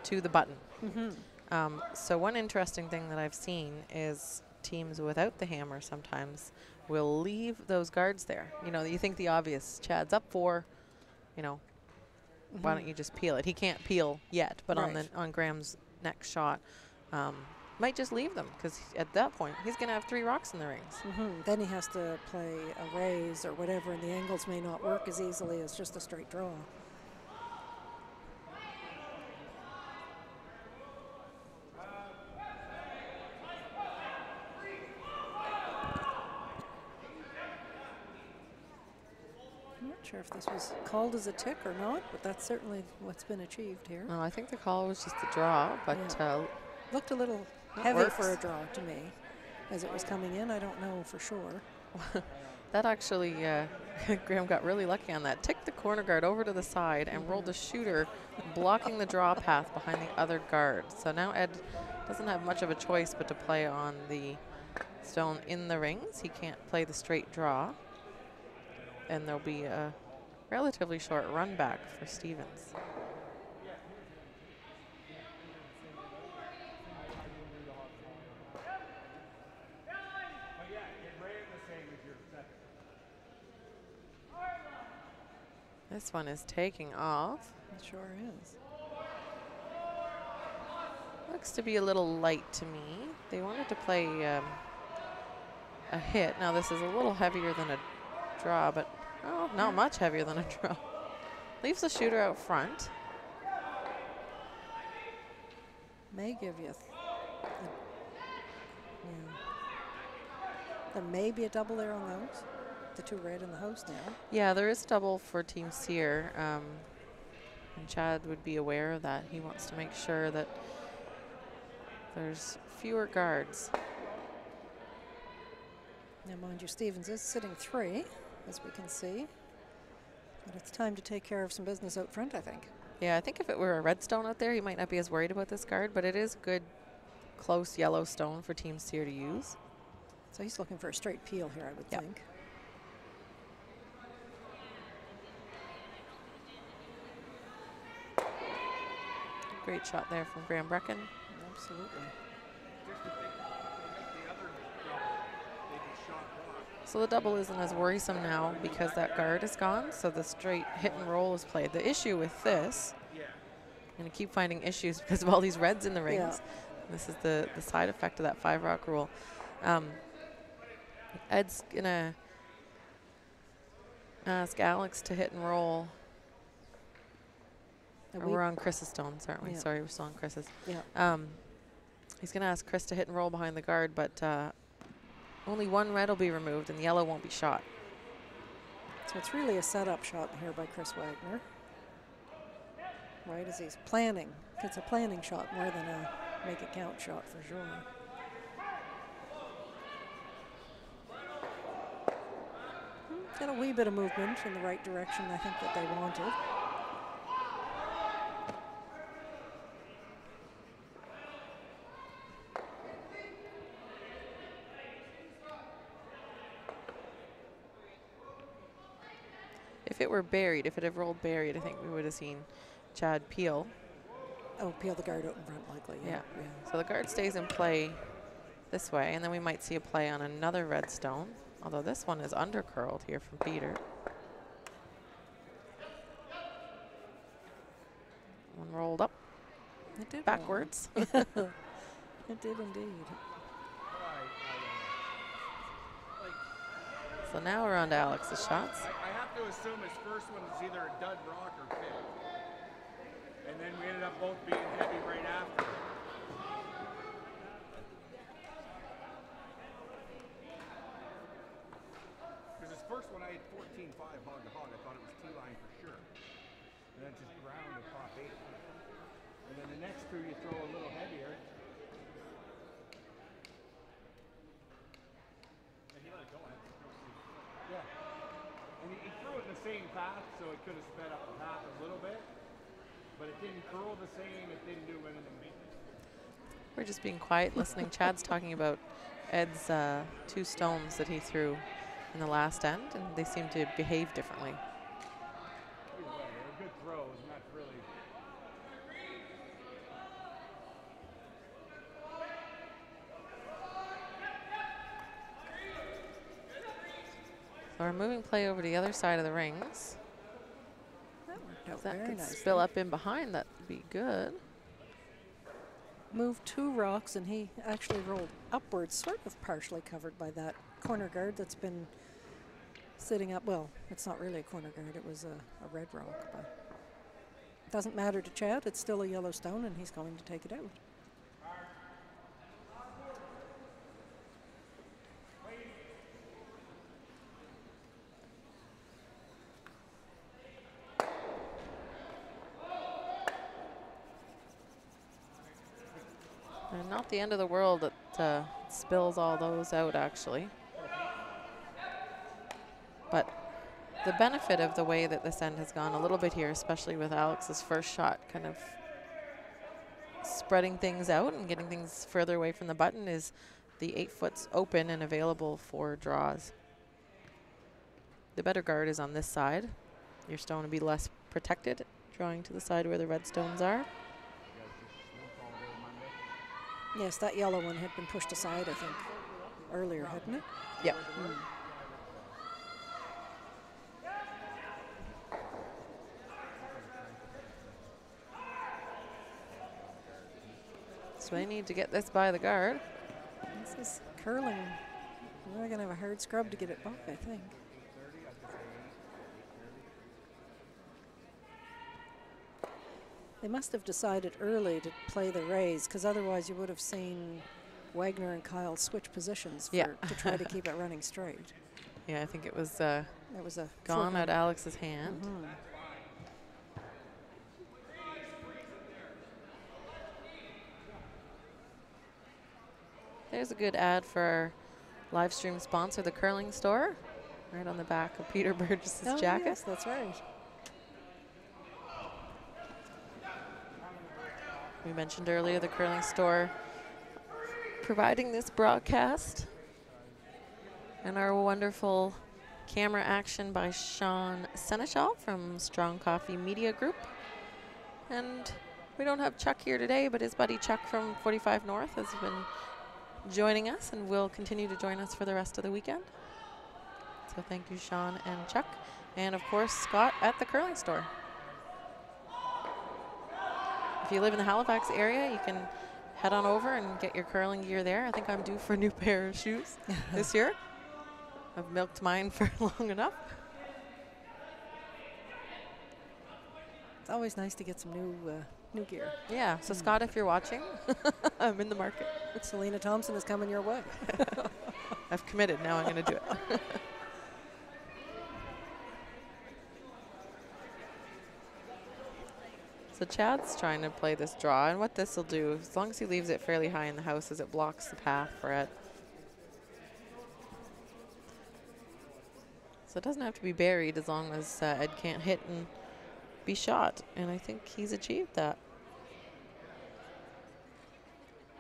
to the button. Mm-hmm. So one interesting thing that I've seen is teams without the hammer sometimes will leave those guards there. You know, you think the obvious, Chad's up 4, you know, why don't you just peel it? He can't peel yet, but on Graham's next shot, might just leave them because at that point he's going to have 3 rocks in the rings. Then he has to play a raise or whatever, and the angles may not work as easily as just a straight draw. Not sure if this was called as a tick or not, but that's certainly what's been achieved here. No, I think the call was just the draw, but looked a little heavy for a draw to me as it was coming in. I don't know for sure. that actually, Graham got really lucky on that. Ticked the corner guard over to the side and rolled the shooter, blocking the draw path behind the other guard. So now Ed doesn't have much of a choice but to play on the stone in the rings. He can't play the straight draw. And there'll be a relatively short run back for Stevens. This one is taking off. It sure is. Looks to be a little light to me. They wanted to play a hit. Now this is a little heavier than a draw, but not much heavier than a draw. Leaves the shooter out front. May give you there may be a double there on those. The two red in the house now. Yeah, there is double for Team Sear. And Chad would be aware of that. He wants to make sure that there's fewer guards. Now, mind you, Stevens is sitting 3, as we can see. But it's time to take care of some business out front, I think. Yeah, I think if it were a red stone out there, he might not be as worried about this guard, but it is good, close yellow stone for Team Sear to use. So he's looking for a straight peel here, I would think. Great shot there from Graham Brecken. Absolutely. So the double isn't as worrisome now because that guard is gone, so the straight hit and roll is played. The issue with this, I'm going to keep finding issues because of all these reds in the rings. Yeah. This is the side effect of that 5 rock rule. Ed's going to ask Alex to hit and roll. We're on Chris's stones, aren't we? Sorry, we're still on Chris's. Yeah. He's going to ask Chris to hit and roll behind the guard, but only one red will be removed and the yellow won't be shot. So it's really a setup shot here by Chris Wagner. Right, as he's planning. It's a planning shot more than a make it count shot for sure. Got a wee bit of movement in the right direction, I think, that they wanted. If it were buried, if it had rolled buried, I think we would have seen Chad peel. Oh, peel the guard out in front likely. Yeah. So the guard stays in play this way, and then we might see a play on another red stone, although this one is undercurled here from Peter. One rolled up. It did backwards. It did indeed. So now we're on to Alex's shots. I have to assume his first one is either a dud rock or pit. And then we ended up both being heavy right after. Because his first one I had 14-5 hog to hog. I thought it was T-line for sure. And then just ground to top 8. And then the next two you throw a little heavier. Yeah. And he threw it in the same path, so it could have sped up the path a little bit. But it didn't curl the same, it didn't do anything. We're just being quiet listening. Chad's talking about Ed's 2 stones that he threw in the last end, and they seem to behave differently. Either way, they're good throws, and that's really... So we're moving play over to the other side of the rings. That worked out If that very could nicely. spill up in behind, that would be good. Moved 2 rocks, and he actually rolled upwards, sort of partially covered by that corner guard that's been sitting up. Well, it's not really a corner guard, it was a red rock, but it doesn't matter to Chad. It's still a yellow stone, and he's going to take it out. Not the end of the world. It spills all those out, actually. But the benefit of the way that this end has gone a little bit here, especially with Alex's first shot kind of spreading things out and getting things further away from the button, is the 8-foot's open and available for draws. The better guard is on this side. Your stone will be less protected, drawing to the side where the red stones are. Yes, that yellow one had been pushed aside, I think, earlier, hadn't it? Yep. So they need to get this by the guard. This is curling. We're going to have a hard scrub to get it back, I think. They must have decided early to play the raise, because otherwise you would have seen Wagner and Kyle switch positions to try to keep it running straight. Yeah, I think it was a gone at Alex's hand. There's a good ad for our live stream sponsor, the curling store, right on the back of Peter Burgess's jacket. Yes, that's right. We mentioned earlier the curling store providing this broadcast, and our wonderful camera action by Sean Seneschal from Strong Coffee Media Group. And we don't have Chuck here today, but his buddy Chuck from 45 North has been joining us and will continue to join us for the rest of the weekend. So thank you, Sean and Chuck. And of course, Scott at the curling store. If you live in the Halifax area, you can head on over and get your curling gear there. I think I'm due for a new pair of shoes this year. I've milked mine for long enough. It's always nice to get some new gear. Yeah, so Scott, if you're watching, I'm in the market. Selena Thompson is coming your way. I've committed, now I'm gonna do it. So Chad's trying to play this draw, and what this will do, as long as he leaves it fairly high in the house, is it blocks the path for Ed. So it doesn't have to be buried as long as Ed can't hit and be shot, and I think he's achieved that.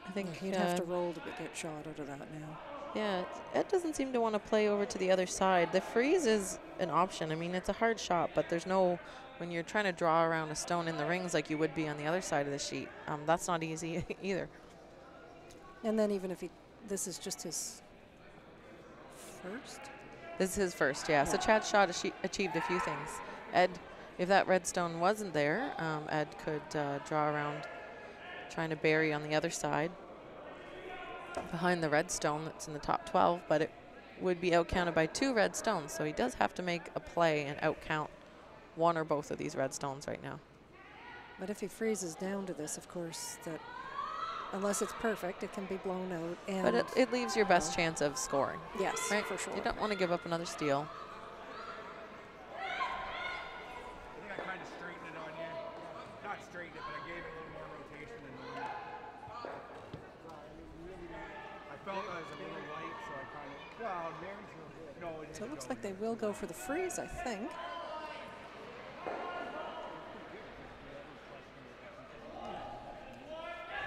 I think he'd have to roll to get shot out of that now. Yeah, Ed doesn't seem to want to play over to the other side. The freeze is an option. I mean, it's a hard shot, but there's no, when you're trying to draw around a stone in the rings like you would be on the other side of the sheet, that's not easy either. And then even if this is just his first? This is his first, yeah. So Chad's shot achieved a few things. Ed, if that red stone wasn't there, Ed could draw around trying to bury on the other side behind the red stone that's in the top 12, but it would be outcounted by 2 red stones. So he does have to make a play and outcount one or both of these red stones right now. But if he freezes down to this, of course, that unless it's perfect, it can be blown out. And but it leaves your best chance of scoring. Yes, right? For sure. You don't want to give up another steal. I think I kind of straightened it on you. Not straightened it, but I gave it a little more rotation than normal. I felt I was a little light, so I kind of, well, no. So it looks like they will go for the freeze, I think.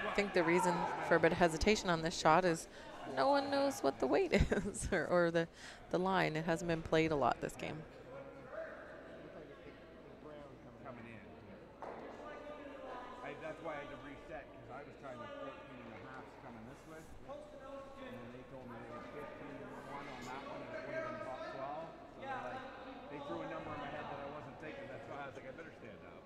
I think the reason for a bit of hesitation on this shot is no one knows what the weight is or the line. It hasn't been played a lot this game. Coming in. That's why I had to reset, because I was trying to 14 and a half coming this way. And then they told me they were 15 to 1 on that one, and it would have been top 12. So they threw a number in my head that I wasn't thinking. That's why I was like, I better stand out.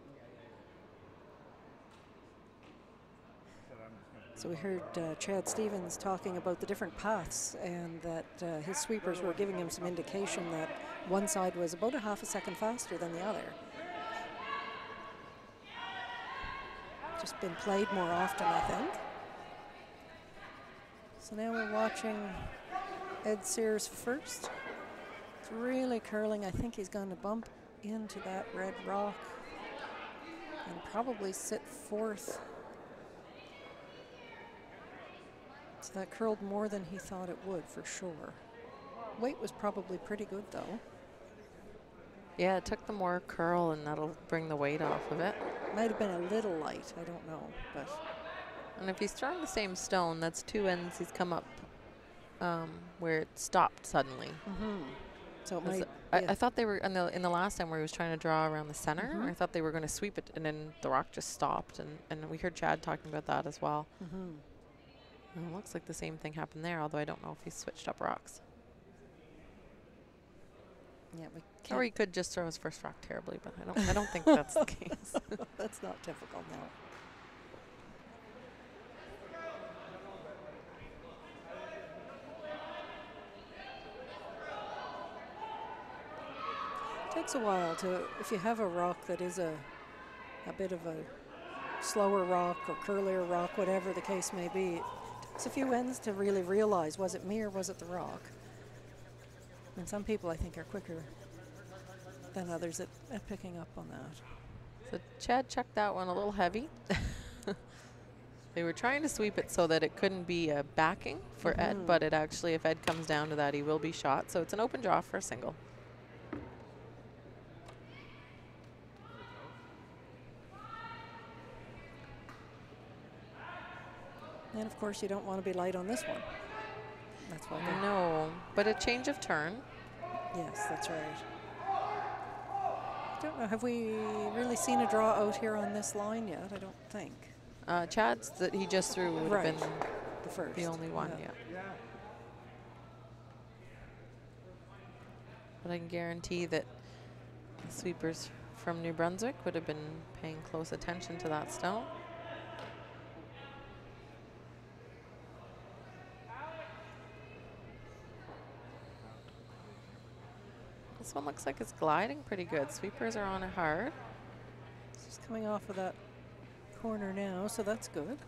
So we heard Chad Stevens talking about the different paths, and that his sweepers were giving him some indication that one side was about a half a second faster than the other. Just been played more often, I think. So now we're watching Ed Sears first. It's really curling. I think he's going to bump into that red rock and probably sit fourth. So that curled more than he thought it would, for sure. Weight was probably pretty good, though. Yeah, it took the more curl, and that'll bring the weight off of it. Might have been a little light, I don't know, but. And if he's throwing the same stone, that's 2 ends he's come up where it stopped suddenly. So it might, I thought they were in the last time where he was trying to draw around the center. I thought they were going to sweep it, and then the rock just stopped. And we heard Chad talking about that as well. And it looks like the same thing happened there, although I don't know if he switched up rocks. Yeah, we can't. Or he could just throw his first rock terribly, but I don't think that's the case. That's not typical now. Takes a while to, if you have a rock that is a bit of a slower rock or curlier rock, whatever the case may be, it takes a few ends to really realize, was it me or was it the rock? And some people, I think, are quicker than others at picking up on that. So Chad checked that one a little heavy. They were trying to sweep it so that it couldn't be a backing for Ed, but it actually, if Ed comes down to that, he will be shot. So it's an open draw for a single. And of course, you don't want to be light on this one. That's why. No, but a change of turn. Yes, that's right. I don't know. Have we really seen a draw out here on this line yet? I don't think. Chad's that he just threw would have been the first. The only one, yeah. But I can guarantee that the sweepers from New Brunswick would have been paying close attention to that stone. This one looks like it's gliding pretty good. Sweepers are on it hard. It's just coming off of that corner now, so that's good.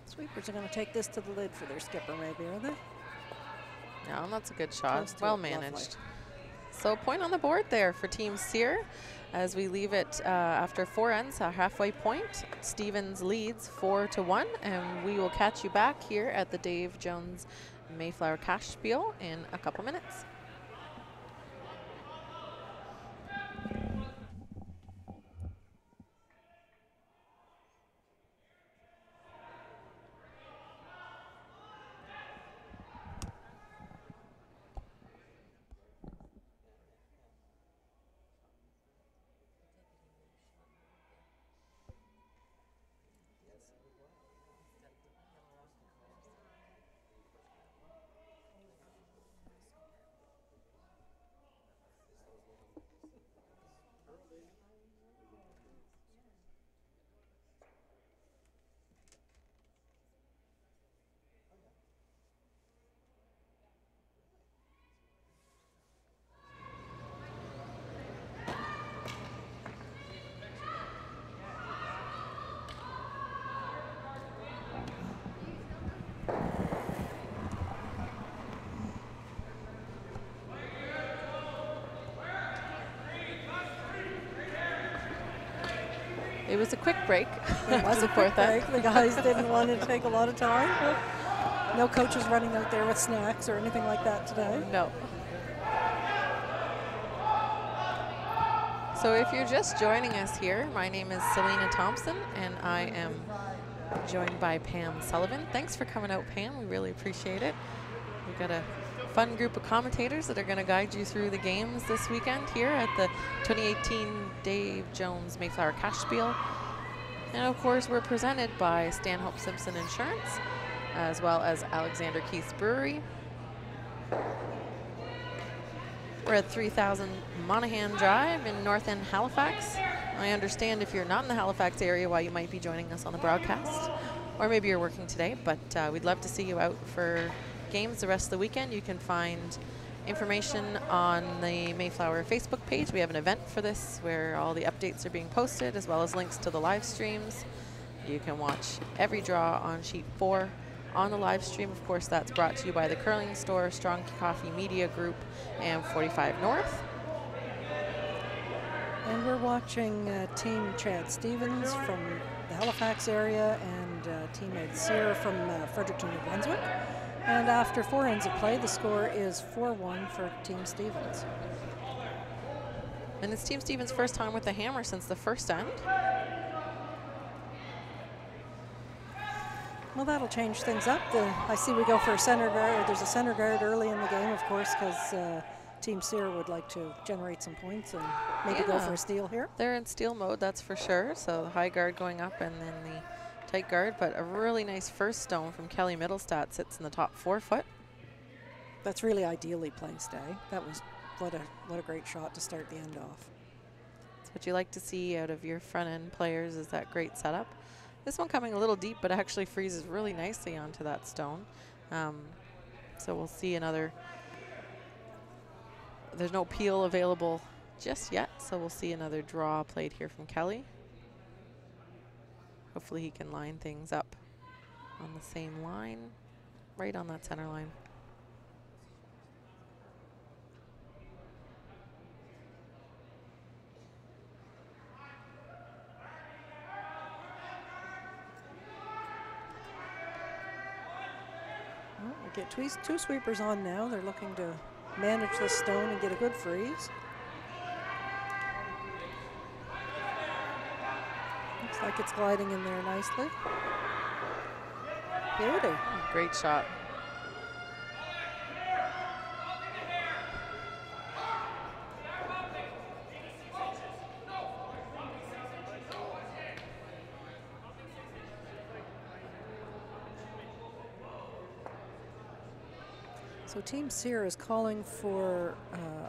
Sweepers are going to take this to the lid for their skipper, maybe, are they? Yeah, and that's a good shot. Well managed. lovely. So a point on the board there for Team Sear as we leave it after 4 ends, a halfway point. Stevens leads 4-1, and we will catch you back here at the Dave Jones Mayflower Cashspiel in a couple minutes. It was a quick break. It was a quick break. The guys didn't want to take a lot of time. No coaches running out there with snacks or anything like that today. No. So if you're just joining us here, my name is Selena Thompson, and I am joined by Pam Sullivan. Thanks for coming out, Pam. We really appreciate it. We've got a fun group of commentators that are going to guide you through the games this weekend here at the 2018 Dave Jones Mayflower Cashspiel. And of course, we're presented by Stanhope Simpson Insurance, as well as Alexander Keith's Brewery. We're at 3000 Monaghan Drive in North End, Halifax. I understand if you're not in the Halifax area why you might be joining us on the broadcast, or maybe you're working today, but we'd love to see you out for games the rest of the weekend. You can find information on the Mayflower Facebook page. We have an event for this where all the updates are being posted, as well as links to the live streams. You can watch every draw on sheet 4 on the live stream. Of course, that's brought to you by the Curling Store, Strong Coffee Media Group, and 45 North. And we're watching Team Chad Stevens from the Halifax area, and Team Ed Sear from Fredericton, New Brunswick. And after 4 ends of play, the score is 4-1 for Team Stevens. And it's Team Stevens' first time with the hammer since the first end. Well, that'll change things up. I see we go for a center guard. There's a center guard early in the game, of course, because Team Sear would like to generate some points and maybe go for a steal here. They're in steal mode, that's for sure. So the high guard going up and then the tight guard. But a really nice first stone from Kelly Middlestat sits in the top 4 foot. That's really ideally placed, eh? That was what a great shot to start the end off. That's what you like to see out of your front end players, is that great setup. This one coming a little deep, but actually freezes really nicely onto that stone. So we'll see another. There's no peel available just yet, so we'll see another draw played here from Kelly. Hopefully he can line things up on the same line, right on that center line. Well, we get two sweepers on now. They're looking to manage this stone and get a good freeze. Looks like it's gliding in there nicely. Beauty. Great shot. So Team Sear is calling for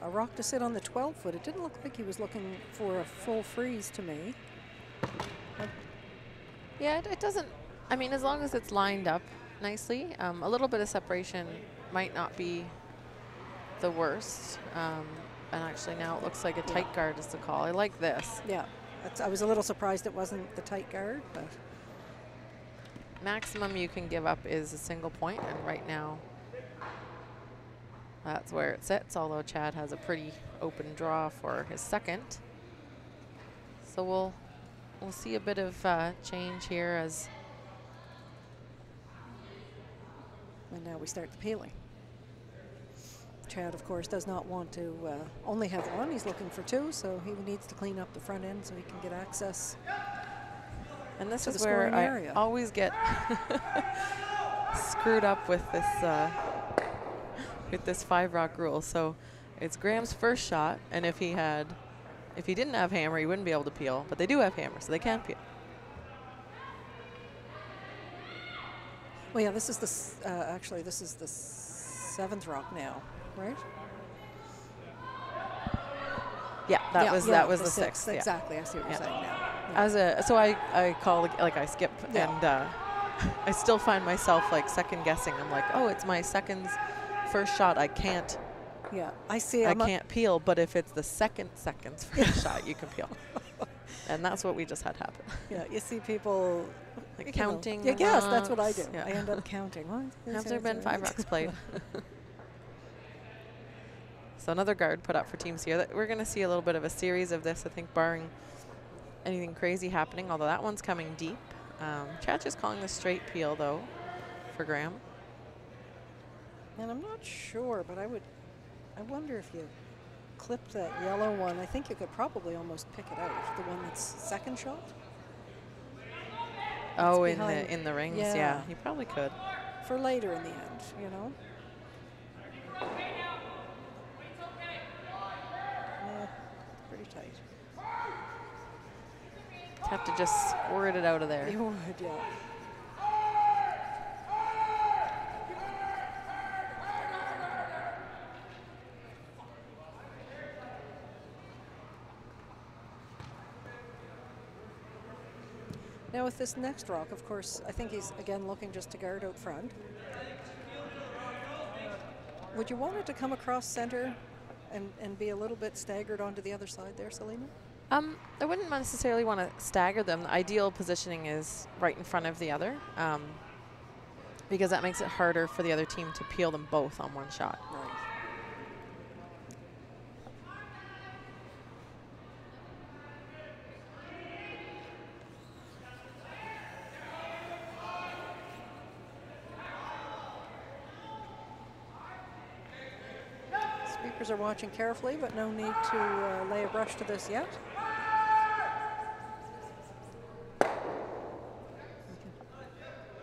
a rock to sit on the 12 foot. It didn't look like he was looking for a full freeze to me. Yeah, it doesn't, I mean, as long as it's lined up nicely, a little bit of separation might not be the worst. And actually now it looks like a tight guard is the call. I like this. Yeah, I was a little surprised it wasn't the tight guard, but. Maximum you can give up is a single point, and right now that's where it sits, although Chad has a pretty open draw for his second. So we'll see a bit of change here as. And now we start the peeling. Chad, of course, does not want to only have one. He's looking for two, so he needs to clean up the front end so he can get access. And this is where I always get screwed up with this 5-rock rule. So it's Graham's first shot, and if he didn't have hammer, he wouldn't be able to peel. But they do have hammer, so they can peel. Well, yeah, this is the actually this is the 7th rock now, right? Yeah, that was the 6th. Exactly, I see what you're saying now. Yeah. So I call, like, I skip, and I still find myself like second guessing. I'm like, oh, it's my first shot. I can't. Yeah, I see. I can't peel, but if it's the second's first shot, you can peel. And that's what we just had happen. Yeah, you see people like counting. Yeah, yes, that's what I do. Yeah. I end up counting. Have there been 5 rocks played? So another guard put up for Team Sear. We're going to see a little bit of a series of this, I think, barring anything crazy happening, although that one's coming deep. Chad is calling the straight peel, though, for Graham. And I'm not sure, but I wonder if you clip that yellow one. I think you could probably almost pick it out, the one that's second shot. Oh, in the rings, yeah, you probably could. For later in the end, you know? Pretty tight. Have to just squirt it out of there. You would, yeah. Now with this next rock, of course, I think he's again looking just to guard out front. Would you want it to come across center and be a little bit staggered onto the other side there, Selena? I wouldn't necessarily want to stagger them. The ideal positioning is right in front of the other, because that makes it harder for the other team to peel them both on one shot. Right. sweepers are watching carefully, but no need to lay a brush to this yet. You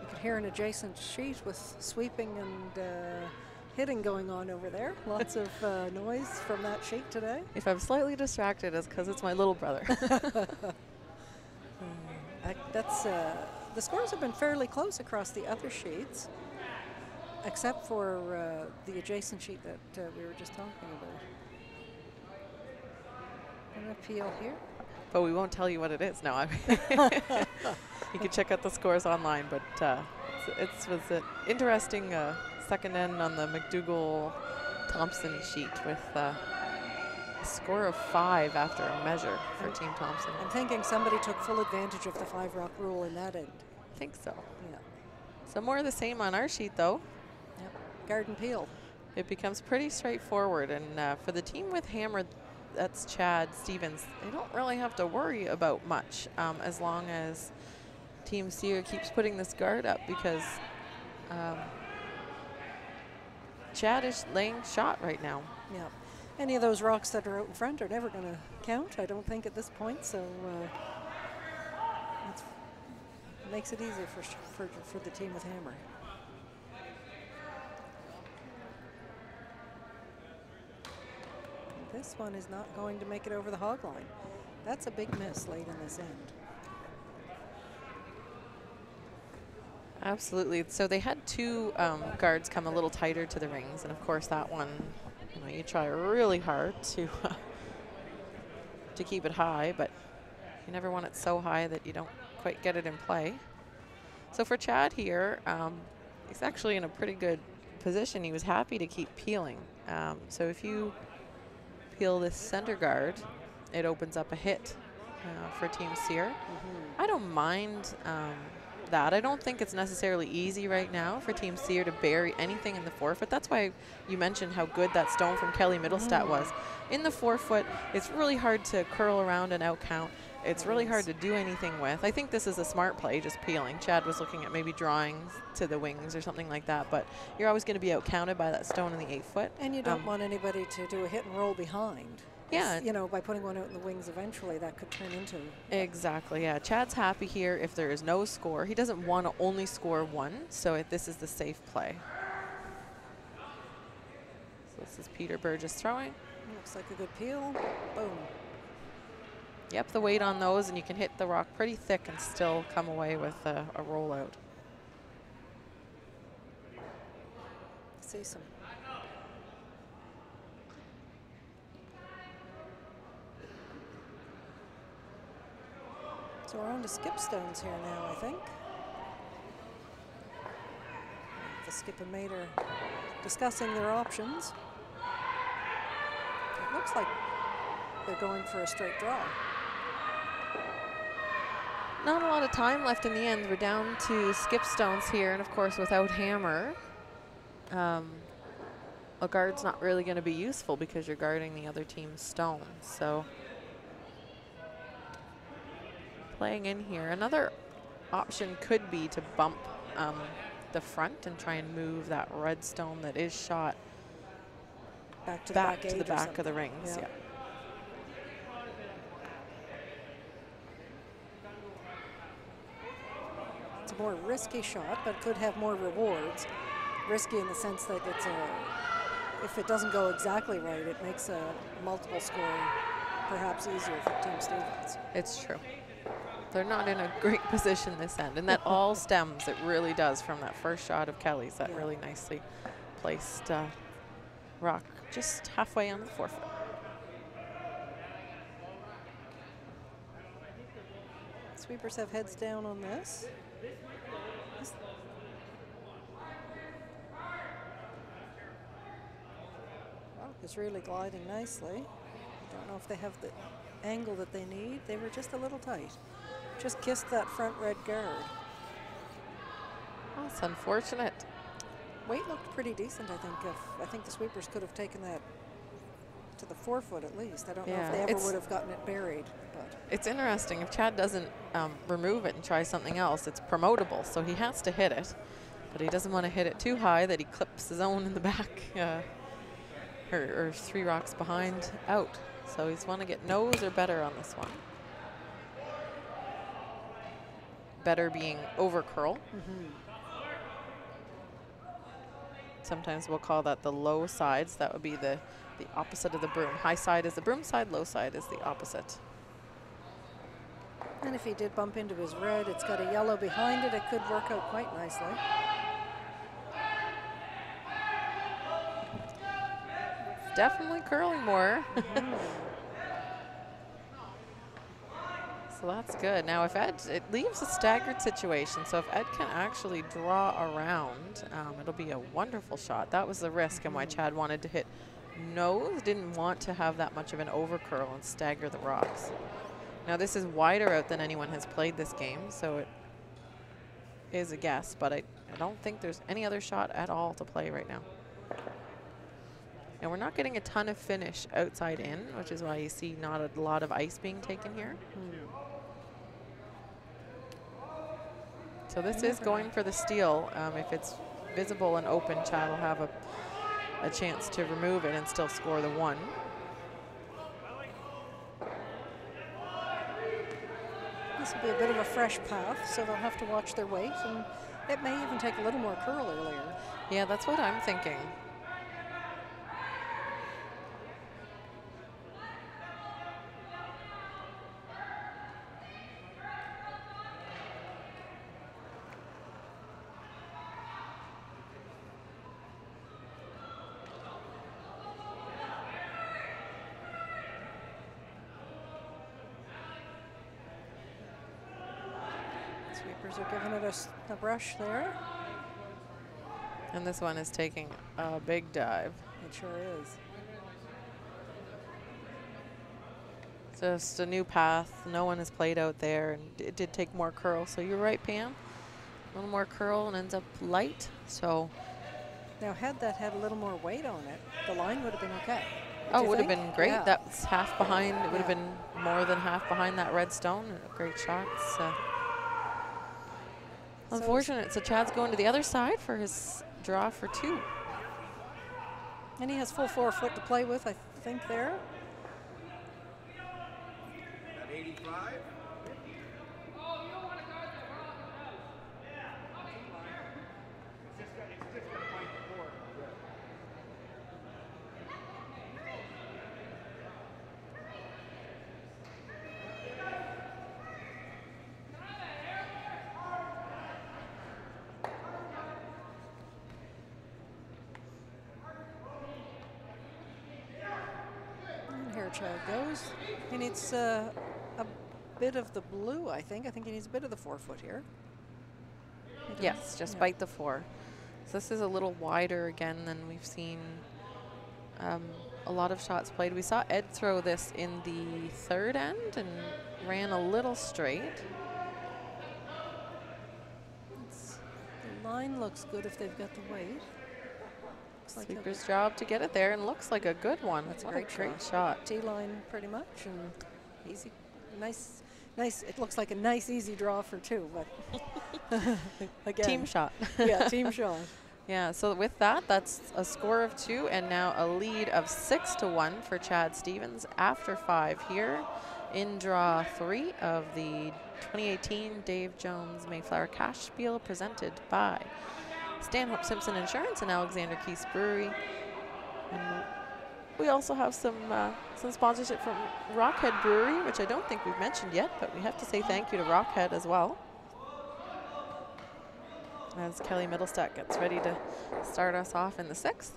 can hear an adjacent sheet with sweeping and hitting going on over there. Lots of noise from that sheet today. If I'm slightly distracted, it's because it's my little brother. The scores have been fairly close across the other sheets, except for the adjacent sheet that we were just talking about. An appeal here. But we won't tell you what it is. No, I mean you can check out the scores online. But it was an interesting second end on the McDougall-Thompson sheet with a score of 5 after a measure for Team Thompson. I'm thinking somebody took full advantage of the 5-rock rule in that end. I think so. Yeah. So more of the same on our sheet, though. Yep. Garden Peel. It becomes pretty straightforward. And for the team with hammer, that's Chad Stevens, they don't really have to worry about much as long as Team Cyr keeps putting this guard up, because Chad is laying shot right now. Yeah. Any of those rocks that are out in front are never going to count, I don't think, at this point. So it makes it easy for the team with hammer. This one is not going to make it over the hog line. That's a big miss late in this end. Absolutely. So they had 2 guards come a little tighter to the rings, and of course that one, you try really hard to keep it high, but you never want it so high that you don't quite get it in play. So for Chad here, he's actually in a pretty good position. He was happy to keep peeling. So if you peel this center guard, it opens up a hit for Team Cyr. I don't mind that. I don't think it's necessarily easy right now for Team Cyr to bury anything in the forefoot. That's why you mentioned how good that stone from Kelly Middlestat was. In the forefoot, it's really hard to curl around and outcount. It's really hard to do anything with. I think this is a smart play, just peeling. Chad was looking at maybe drawing to the wings or something like that, but you're always going to be outcounted by that stone in the 8-foot. And you don't want anybody to do a hit and roll behind. Yeah. By putting one out in the wings eventually, that could turn into. Exactly, yeah. Chad's happy here if there is no score. He doesn't want to only score 1, so this is the safe play. So this is Peter Burgess throwing. Looks like a good peel. Boom. Yep, the weight on those, and you can hit the rock pretty thick and still come away with a rollout. See some. So we're on to skip stones here now, I think. The skip and mate are discussing their options. It looks like they're going for a straight draw. Not a lot of time left in the end. We're down to skip stones here, and of course without hammer, a guard's not really going to be useful because you're guarding the other team's stones. So playing in here. Another option could be to bump the front and try and move that red stone that is shot back to the back of the rings. Yeah. It's a more risky shot, but could have more rewards. Risky in the sense that it's if it doesn't go exactly right, it makes a multiple score perhaps easier for Team Stevens. It's true. They're not in a great position this end, and that all stems, it really does, from that first shot of Kelly's, that really nicely placed rock just halfway on the forefoot. Sweepers have heads down on this. Rock is really gliding nicely. I don't know if they have the angle that they need. They were just a little tight. Just kissed that front red guard. That's unfortunate. Weight looked pretty decent, I think. I think the sweepers could have taken that to the forefoot at least. I don't know if they ever would have gotten it buried. But it's interesting. If Chad doesn't remove it and try something else, it's promotable, so he has to hit it. But he doesn't want to hit it too high that he clips his own in the back. or 3 rocks behind out. So he's want to get nose or better on this one. Better being over curl. Sometimes we'll call that the low sides. That would be the opposite of the broom. High side is the broom side, low side is the opposite. And if he did bump into his red, it's got a yellow behind it. It could work out quite nicely. Definitely curling more. So that's good. Now if Ed, it leaves a staggered situation. So if Ed can actually draw around, it'll be a wonderful shot. That was the risk and why Chad wanted to hit nose, didn't want to have that much of an over curl and stagger the rocks. Now this is wider out than anyone has played this game, so it is a guess, but I don't think there's any other shot at all to play right now. And we're not getting a ton of finish outside in, which is why you see not a lot of ice being taken here. So this is going for the steal. If it's visible and open, Chad will have a chance to remove it and still score the 1. This will be a bit of a fresh path, so they'll have to watch their weight, and it may even take a little more curl earlier. Yeah, that's what I'm thinking. Sweepers are giving it a brush there. And this one is taking a big dive. It sure is. Just a new path. No one has played out there, and it did take more curl. So you're right, Pam. A little more curl and ends up light. So now, had that had a little more weight on it, the line would have been okay. Oh, it would have been great. Yeah. That's half behind. It would have been more than half behind that red stone. Great shots. Unfortunate. So Chad's going to the other side for his draw for 2. And he has full 4 foot to play with, I think, there. At 85. Chad goes. He needs a bit of the blue, I think. I think he needs a bit of the 4 foot here. Yes, just bite the 4. So this is a little wider again than we've seen a lot of shots played. We saw Ed throw this in the 3rd end and ran a little straight. The line looks good if they've got the weight. Sweeper's job to get it there, and looks like a good one. That's what a great shot. T-line pretty much, and easy, nice. It looks like a nice, easy draw for 2, but again. Team shot. Yeah, team shot. Yeah, so with that, that's a score of 2, and now a lead of 6-1 for Chad Stevens after 5 here in draw 3 of the 2018 Dave Jones Mayflower Cashspiel, presented by Stanhope Simpson Insurance and Alexander Keith's Brewery. And we also have some sponsorship from Rockhead Brewery, which I don't think we've mentioned yet, but we have to say thank you to Rockhead as well. As Kelly Middlestadt gets ready to start us off in the 6th.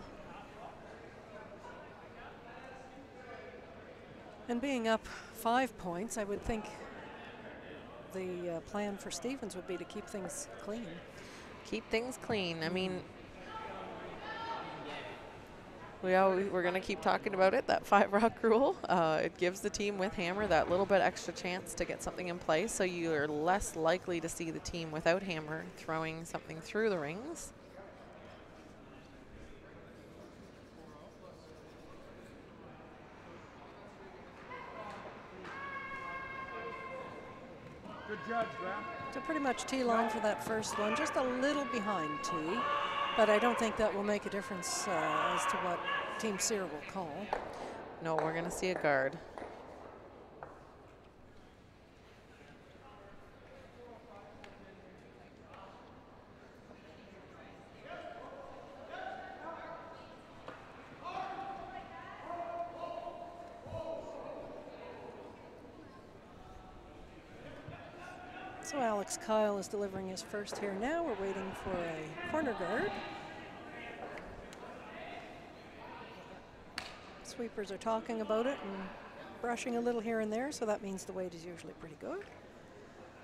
And being up 5 points, I would think the plan for Stevens would be to keep things clean. Keep things clean. I mean, we're going to keep talking about it, that 5 rock rule. It gives the team with hammer that little bit extra chance to get something in place, so you're less likely to see the team without hammer throwing something through the rings. Good judge, Graham. So pretty much T-line for that first one, just a little behind T, but I don't think that will make a difference as to what Team Sear will call. No, we're going to see a guard. So Alex Kyle is delivering his first here now. We're waiting for a corner guard. Sweepers are talking about it and brushing a little here and there, so that means the weight is usually pretty good.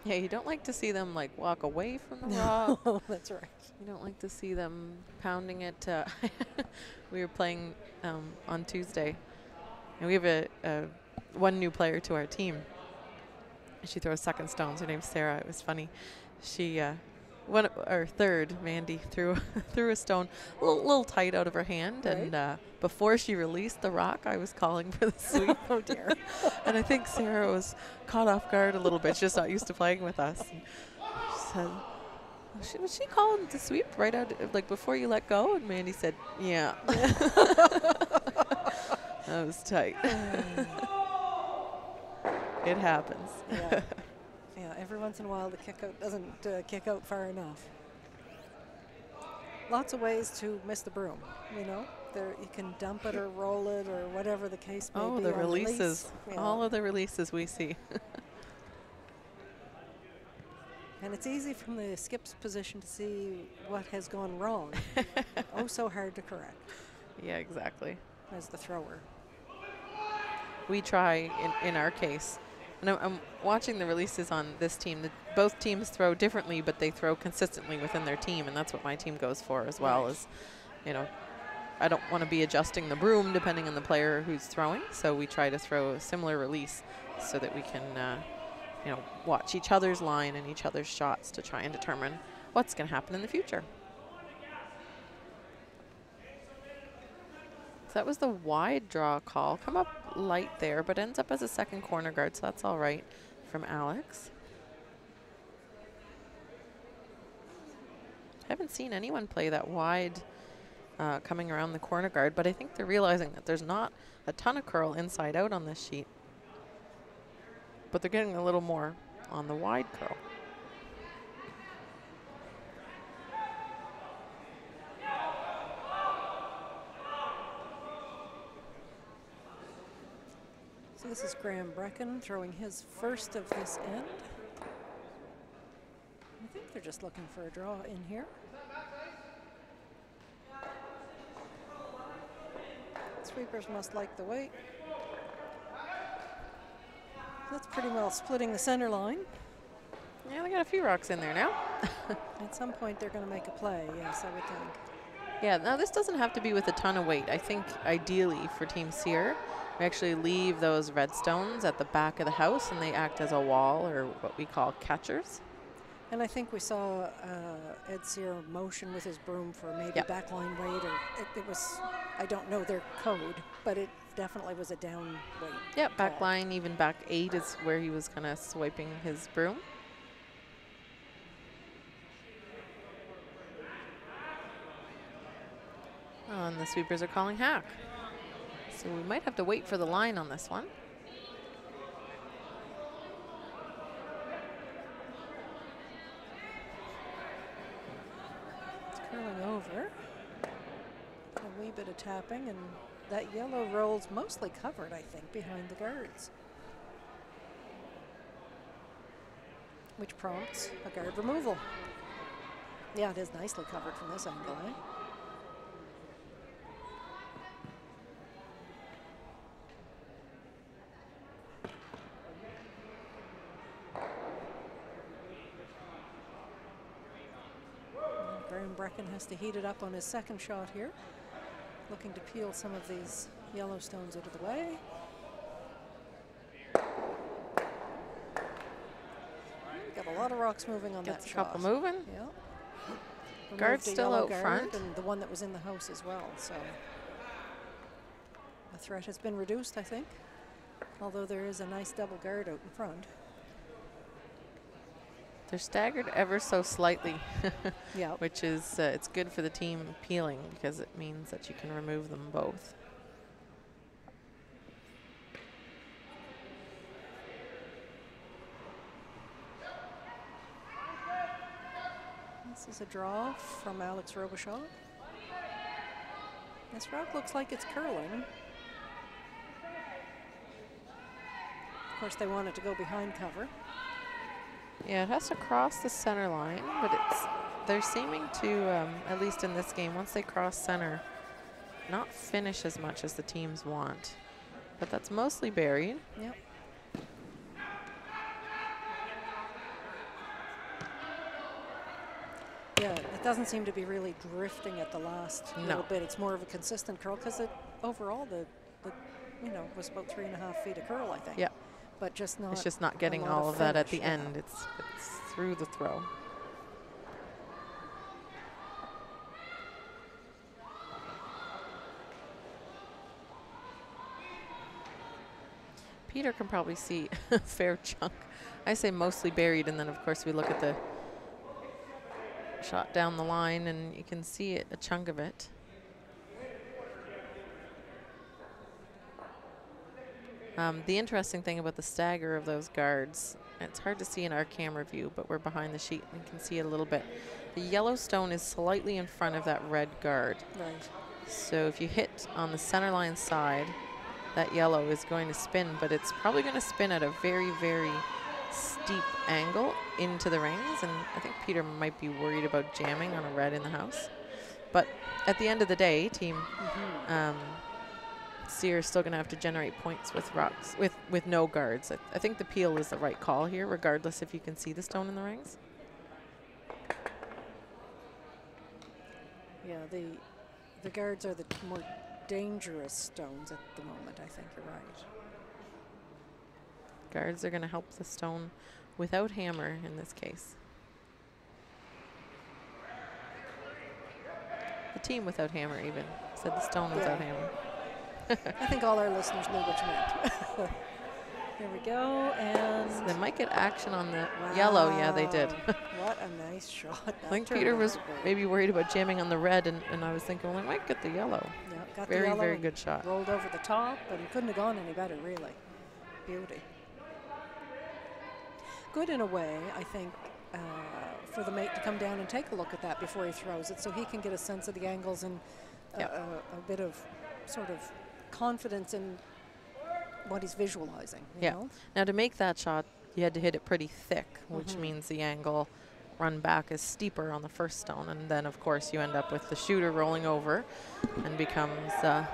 Yeah, you don't like to see them like walk away from the rock. No, that's right. You don't like to see them pounding it. We were playing on Tuesday, and we have one new player to our team. She throws second stones. Her name's Sarah. It was funny. She, third, Mandy, threw a stone a little tight out of her hand. Right. And before she released the rock, I was calling for the sweep. Oh, dear. And I think Sarah was caught off guard a little bit. She's just not used to playing with us. And she said, was she calling the sweep right out, like before you let go? And Mandy said, yeah. That was tight. It happens. Yeah. Yeah, every once in a while the kick out doesn't kick out far enough. Lots of ways to miss the broom, you know. There you can dump it or roll it or whatever the case may be. Oh, the releases. Yeah. All of the releases we see. And it's easy from the skip's position to see what has gone wrong. Oh, so hard to correct. Yeah, exactly. As the thrower. We try, in our case, and I'm watching the releases on this team. Both teams throw differently, but they throw consistently within their team, and that's what my team goes for as well. Right. Is, you know, I don't want to be adjusting the broom depending on the player who's throwing, so we try to throw a similar release so that we can, you know, watch each other's line and each other's shots to try and determine what's going to happen in the future. So that was the wide draw call. Come up light there, but ends up as a second corner guard, so that's all right from Alex. Haven't seen anyone play that wide coming around the corner guard, but I think they're realizing that there's not a ton of curl inside out on this sheet. But they're getting a little more on the wide curl. So this is Graham Brecken throwing his first of this end. I think they're just looking for a draw in here. Sweepers must like the weight. That's pretty well splitting the center line. Yeah, they got a few rocks in there now. At some point they're going to make a play, yes, I would think. Yeah, now this doesn't have to be with a ton of weight. I think ideally for Team Sear, we actually leave those red stones at the back of the house and they act as a wall, or what we call catchers. And I think we saw Ed Sear motion with his broom for maybe backline weight, or it was, I don't know their code, but it definitely was a down weight. Yeah, backline, even back 8 is where he was kind of swiping his broom. Oh, and the sweepers are calling hack. So we might have to wait for the line on this one. It's curling over. A wee bit of tapping, and that yellow roll's mostly covered, I think, behind the guards. Which prompts a guard removal. Yeah, it is nicely covered from this angle, eh? Brecken has to heat it up on his second shot here. Looking to peel some of these yellow stones out of the way. Got a lot of rocks moving on that shot. Gets a couple moving. Yeah. Guard's still out front. And the one that was in the house as well. So the threat has been reduced, I think. Although there is a nice double guard out in front. They're staggered ever so slightly, yeah, which is it's good for the team peeling because it means that you can remove them both. There's a draw from Alex Robichaud. This rock looks like it's curling. Of course, they want it to go behind cover. Yeah, it has to cross the center line, but they're seeming to, at least in this game, once they cross center, not finish as much as the teams want. But that's mostly buried. Yep. Yeah, it doesn't seem to be really drifting at the last little bit. It's more of a consistent curl because overall the was about 3.5 feet of curl, I think. Yeah. But just not. It's just not getting all of that at the end. It's through the throw. Peter can probably see a fair chunk. I say mostly buried, and then of course we look at the shot down the line and you can see it, a chunk of it. The interesting thing about the stagger of those guards, it's hard to see in our camera view, but we're behind the sheet and you can see it a little bit. The yellow stone is slightly in front of that red guard. Right. So if you hit on the center line side, that yellow is going to spin, but it's probably going to spin at a very, very steep angle into the rings, and I think Peter might be worried about jamming on a red in the house. But at the end of the day, team Sear is still going to have to generate points with rocks, with no guards. I think the peel is the right call here, regardless if you can see the stone in the rings. Yeah, the guards are the more dangerous stones at the moment. I think you're right. Guards are going to help the stone without hammer in this case. The team without hammer even. Said the stone without hammer. I think all our listeners knew what you meant. Here we go, and so they might get action on the yellow. Yeah, they did. What a nice shot. I think Peter was maybe worried about jamming on the red, and I was thinking, well, I might get the yellow. Yeah, got very, the yellow, very good shot. Rolled over the top, but he couldn't have gone any better, really. Beauty. Good in a way, I think, for the mate to come down and take a look at that before he throws it, so he can get a sense of the angles and a bit of sort of confidence in what he's visualizing. You know? Now to make that shot, you had to hit it pretty thick, which means the angle run back is steeper on the first stone, and then of course you end up with the shooter rolling over and becomes a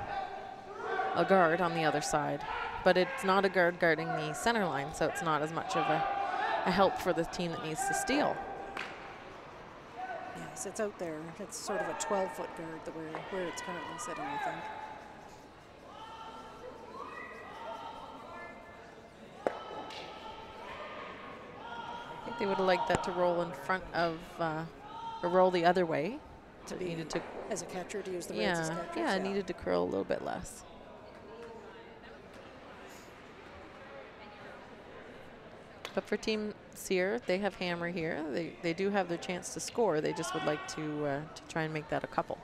guard on the other side. But it's not a guard guarding the center line, so it's not as much of a help for the team that needs to steal. Yes, it's out there. It's sort of a 12-foot guard where it's currently sitting, I think. I think they would have liked that to roll in front of, or roll the other way. Needed to, as a catcher, to use the reins as catchers. Yeah, it needed to curl a little bit less. But for Team Sear, they have hammer here. They do have their chance to score. They just would like to try and make that a couple.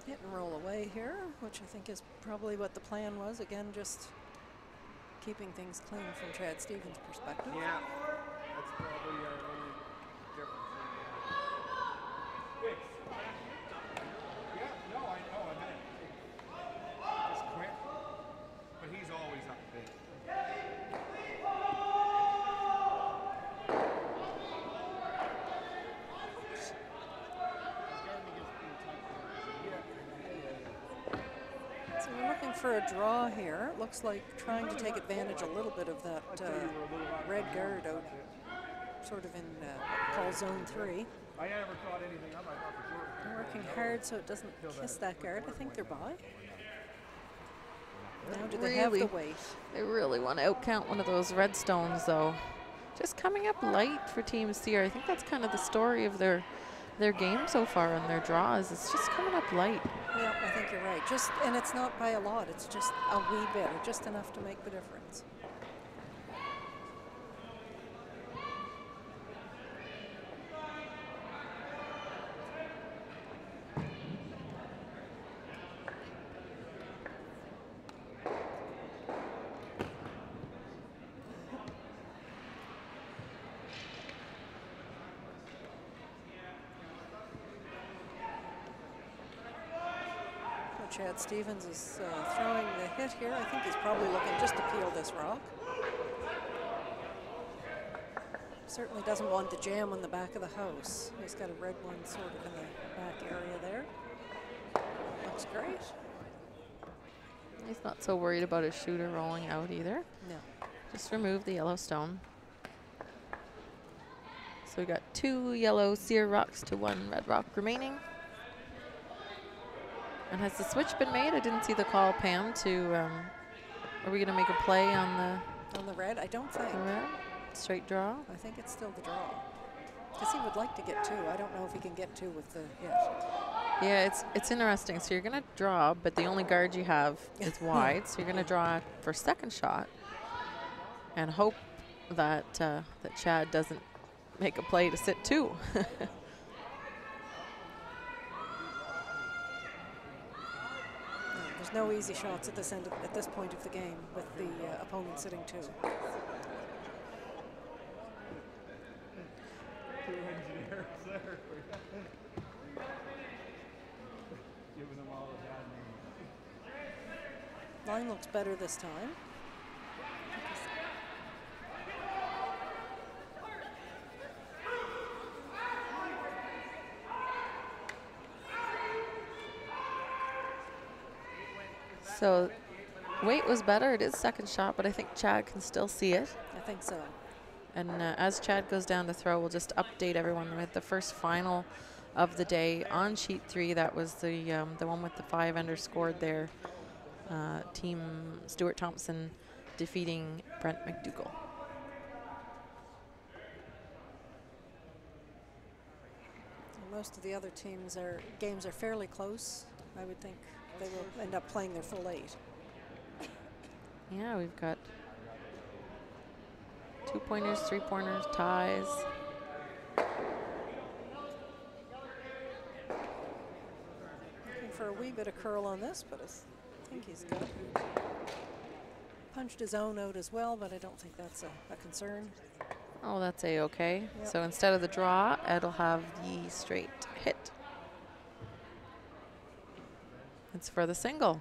Hit and roll away here, which I think is probably what the plan was. Again, just keeping things clean from Chad Stevens' perspective. Yeah, that's probably our only difference. Yeah, no, I know, I meant just quick, but he's always up big. So we're looking for a draw here. It looks like trying to take advantage a little bit of that red guard out, sort of in call zone 3. I never thought anything of it. I thought for sure. They're working hard so it doesn't kiss that guard. I think they're by. Now do they have the weight? They really want to outcount one of those red stones, though. Just coming up light for Team Sear. I think that's kind of the story of their game so far and their draws. It's just coming up light. Yeah, I think you're right. And it's not by a lot. It's just a wee bit, or just enough to make the difference. Chad Stevens is throwing the hit here. I think he's probably looking just to peel this rock. Certainly doesn't want the jam on the back of the house. He's got a red one sort of in the back area there. Looks great. He's not so worried about his shooter rolling out either. No. Just remove the yellow stone. So we got 2 yellow sear rocks to 1 red rock remaining. And has the switch been made? I didn't see the call, Pam, to, are we gonna make a play on the red? I don't think. The red? Straight draw? I think it's still the draw. Because he would like to get 2. I don't know if he can get 2 with the hit. Yeah, it's interesting. So you're gonna draw, but the only guard you have is wide. So you're gonna draw for second shot and hope that that Chad doesn't make a play to sit 2. There's no easy shots at this at this point of the game with the opponent sitting 2. Engineers there. Giving them all a bad name. Line looks better this time. So weight was better. It is second shot, but I think Chad can still see it. I think so. And as Chad goes down to throw, we'll just update everyone with the first final of the day on sheet 3. That was the one with the 5 underscored there. Team Stuart Thompson defeating Brent McDougall. Most of the other games are fairly close. I would think they will end up playing their full 8. Yeah, we've got 2-pointers, 3-pointers, ties. Looking for a wee bit of curl on this, but I think he's good. Punched his own out as well, but I don't think that's a concern. Oh, that's A-okay. Yep. So instead of the draw, Ed'll have the straight hit. It's for the single.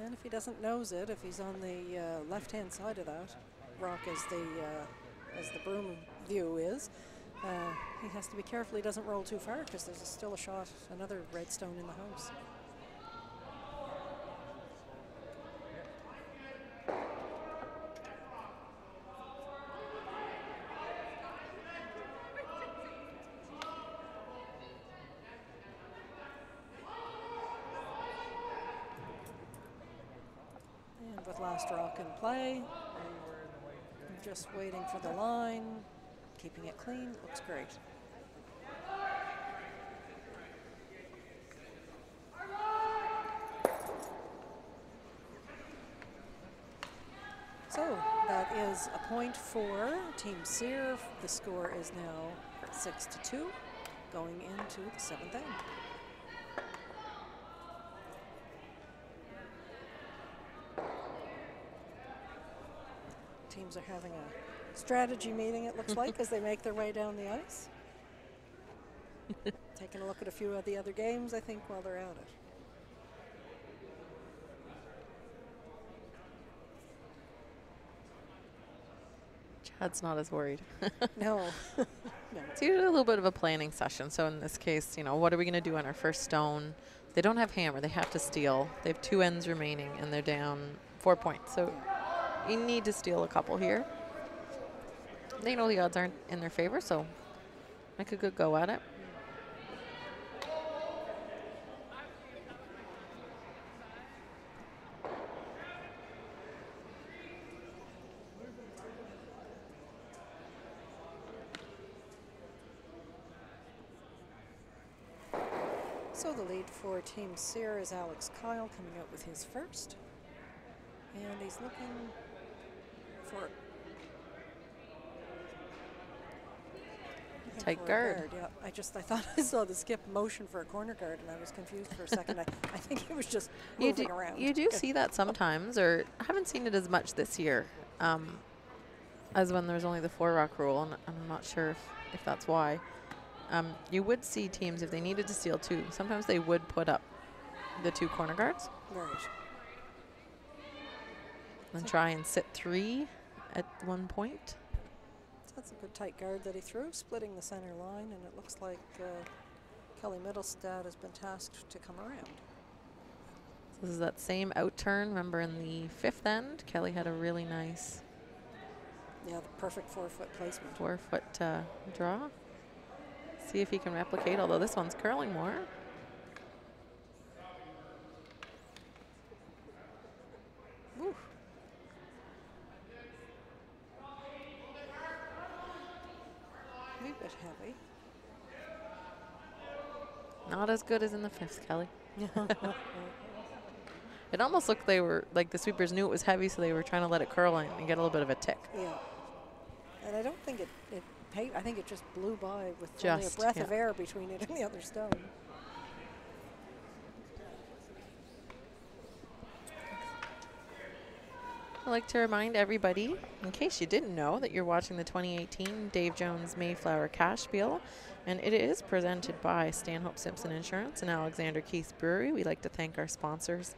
And if he doesn't nose it, if he's on the left-hand side of that rock as the broom view is, he has to be careful he doesn't roll too far because there's still a shot, another red stone in the house. With last rock in play, I'm just waiting for the line, keeping it clean, looks great. So that is a point for Team Sear. The score is now 6-2 going into the 7th end. Teams are having a strategy meeting, it looks like, as they make their way down the ice. Taking a look at a few of the other games, I think, while they're at it. Chad's not as worried. No. No. It's usually a little bit of a planning session. So in this case, you know, what are we going to do on our first stone? They don't have hammer. They have to steal. They have 2 ends remaining, and they're down 4 points. So you need to steal a couple here. They know the odds aren't in their favor, so make a good go at it. So the lead for Team Sear is Alex Kyle coming out with his first. And he's looking for tight guard. Yeah, I thought I saw the skip motion for a corner guard, and I was confused for a second. I think it was just moving around. You do see that sometimes, or I haven't seen it as much this year, as when there's only the 4-rock rule, and I'm not sure if that's why. You would see teams, if they needed to steal 2, sometimes they would put up the 2 corner guards. Right. And try and sit 3 at one point. So that's a good tight guard that he threw, splitting the center line, and it looks like Kelly Middlestad has been tasked to come around. So this is that same out turn. Remember in the 5th end, Kelly had a really nice Yeah, the perfect 4-foot placement. 4-foot draw. See if he can replicate, although this one's curling more. Ooh. A wee bit heavy. Not as good as in the 5th, Kelly. It almost looked they were, like the sweepers knew it was heavy, so they were trying to let it curl and get a little bit of a tick. Yeah. And I don't think it I think it just blew by with only a breath of air between it and the other stone. I'd like to remind everybody, in case you didn't know, that you're watching the 2018 Dave Jones Mayflower Cashspiel, and it is presented by Stanhope Simpson Insurance and Alexander Keith Brewery. We'd like to thank our sponsors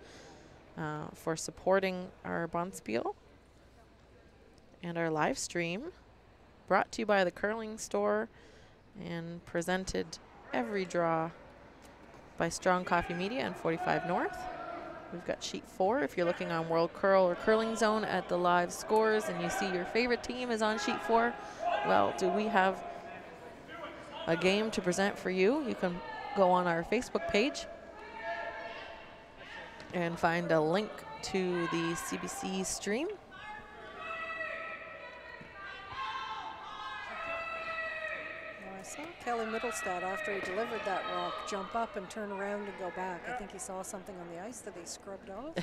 for supporting our Bonspiel and our live stream, brought to you by the Curling Store and presented every draw by Strong Coffee Media and 45 North. We've got sheet 4 if you're looking on World Curl or Curling Zone at the live scores and you see your favorite team is on sheet 4. Well, do we have a game to present for you? You can go on our Facebook page and find a link to the CBC stream. I saw Kelly Middlestad, after he delivered that rock, jump up and turn around and go back. I think he saw something on the ice that he scrubbed off.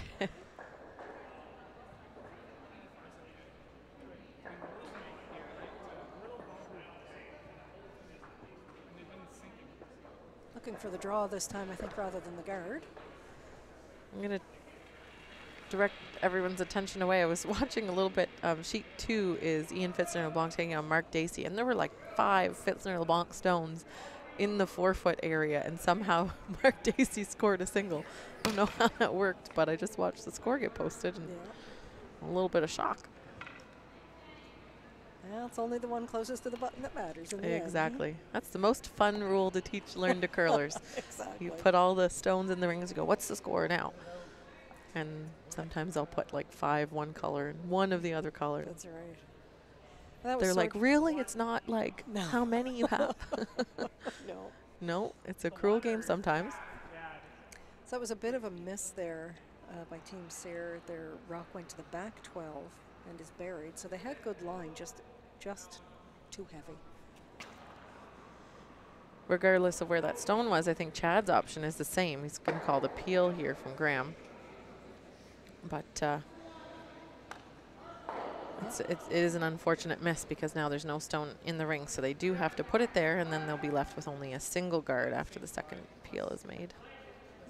Looking for the draw this time, I think, rather than the guard. I'm going to direct everyone's attention away. I was watching a little bit. Sheet 2 is Ian Fitzner-LeBlanc taking on Mark Dacey, and there were like 5 Fitzner-LeBlanc stones in the 4-foot area, and somehow Mark Dacey scored a single. I don't know how that worked, but I just watched the score get posted, and a little bit of shock. Well, it's only the one closest to the button that matters in the end. Exactly. That's the most fun rule to learn to curlers. Exactly. You put all the stones in the rings and go, what's the score now? And sometimes I'll put like 5 one color and 1 of the other color. That's right. That They're like, really? It's not like how many you have? No. No, it's a cruel game sometimes. So that was a bit of a miss there by Team Cyr. Their rock went to the back 12 and is buried. So they had good line, just too heavy. Regardless of where that stone was, I think Chad's option is the same. He's going to call the peel here from Graham. But it is an unfortunate miss because now there's no stone in the ring. So they do have to put it there, and then they'll be left with only a single guard after the second peel is made.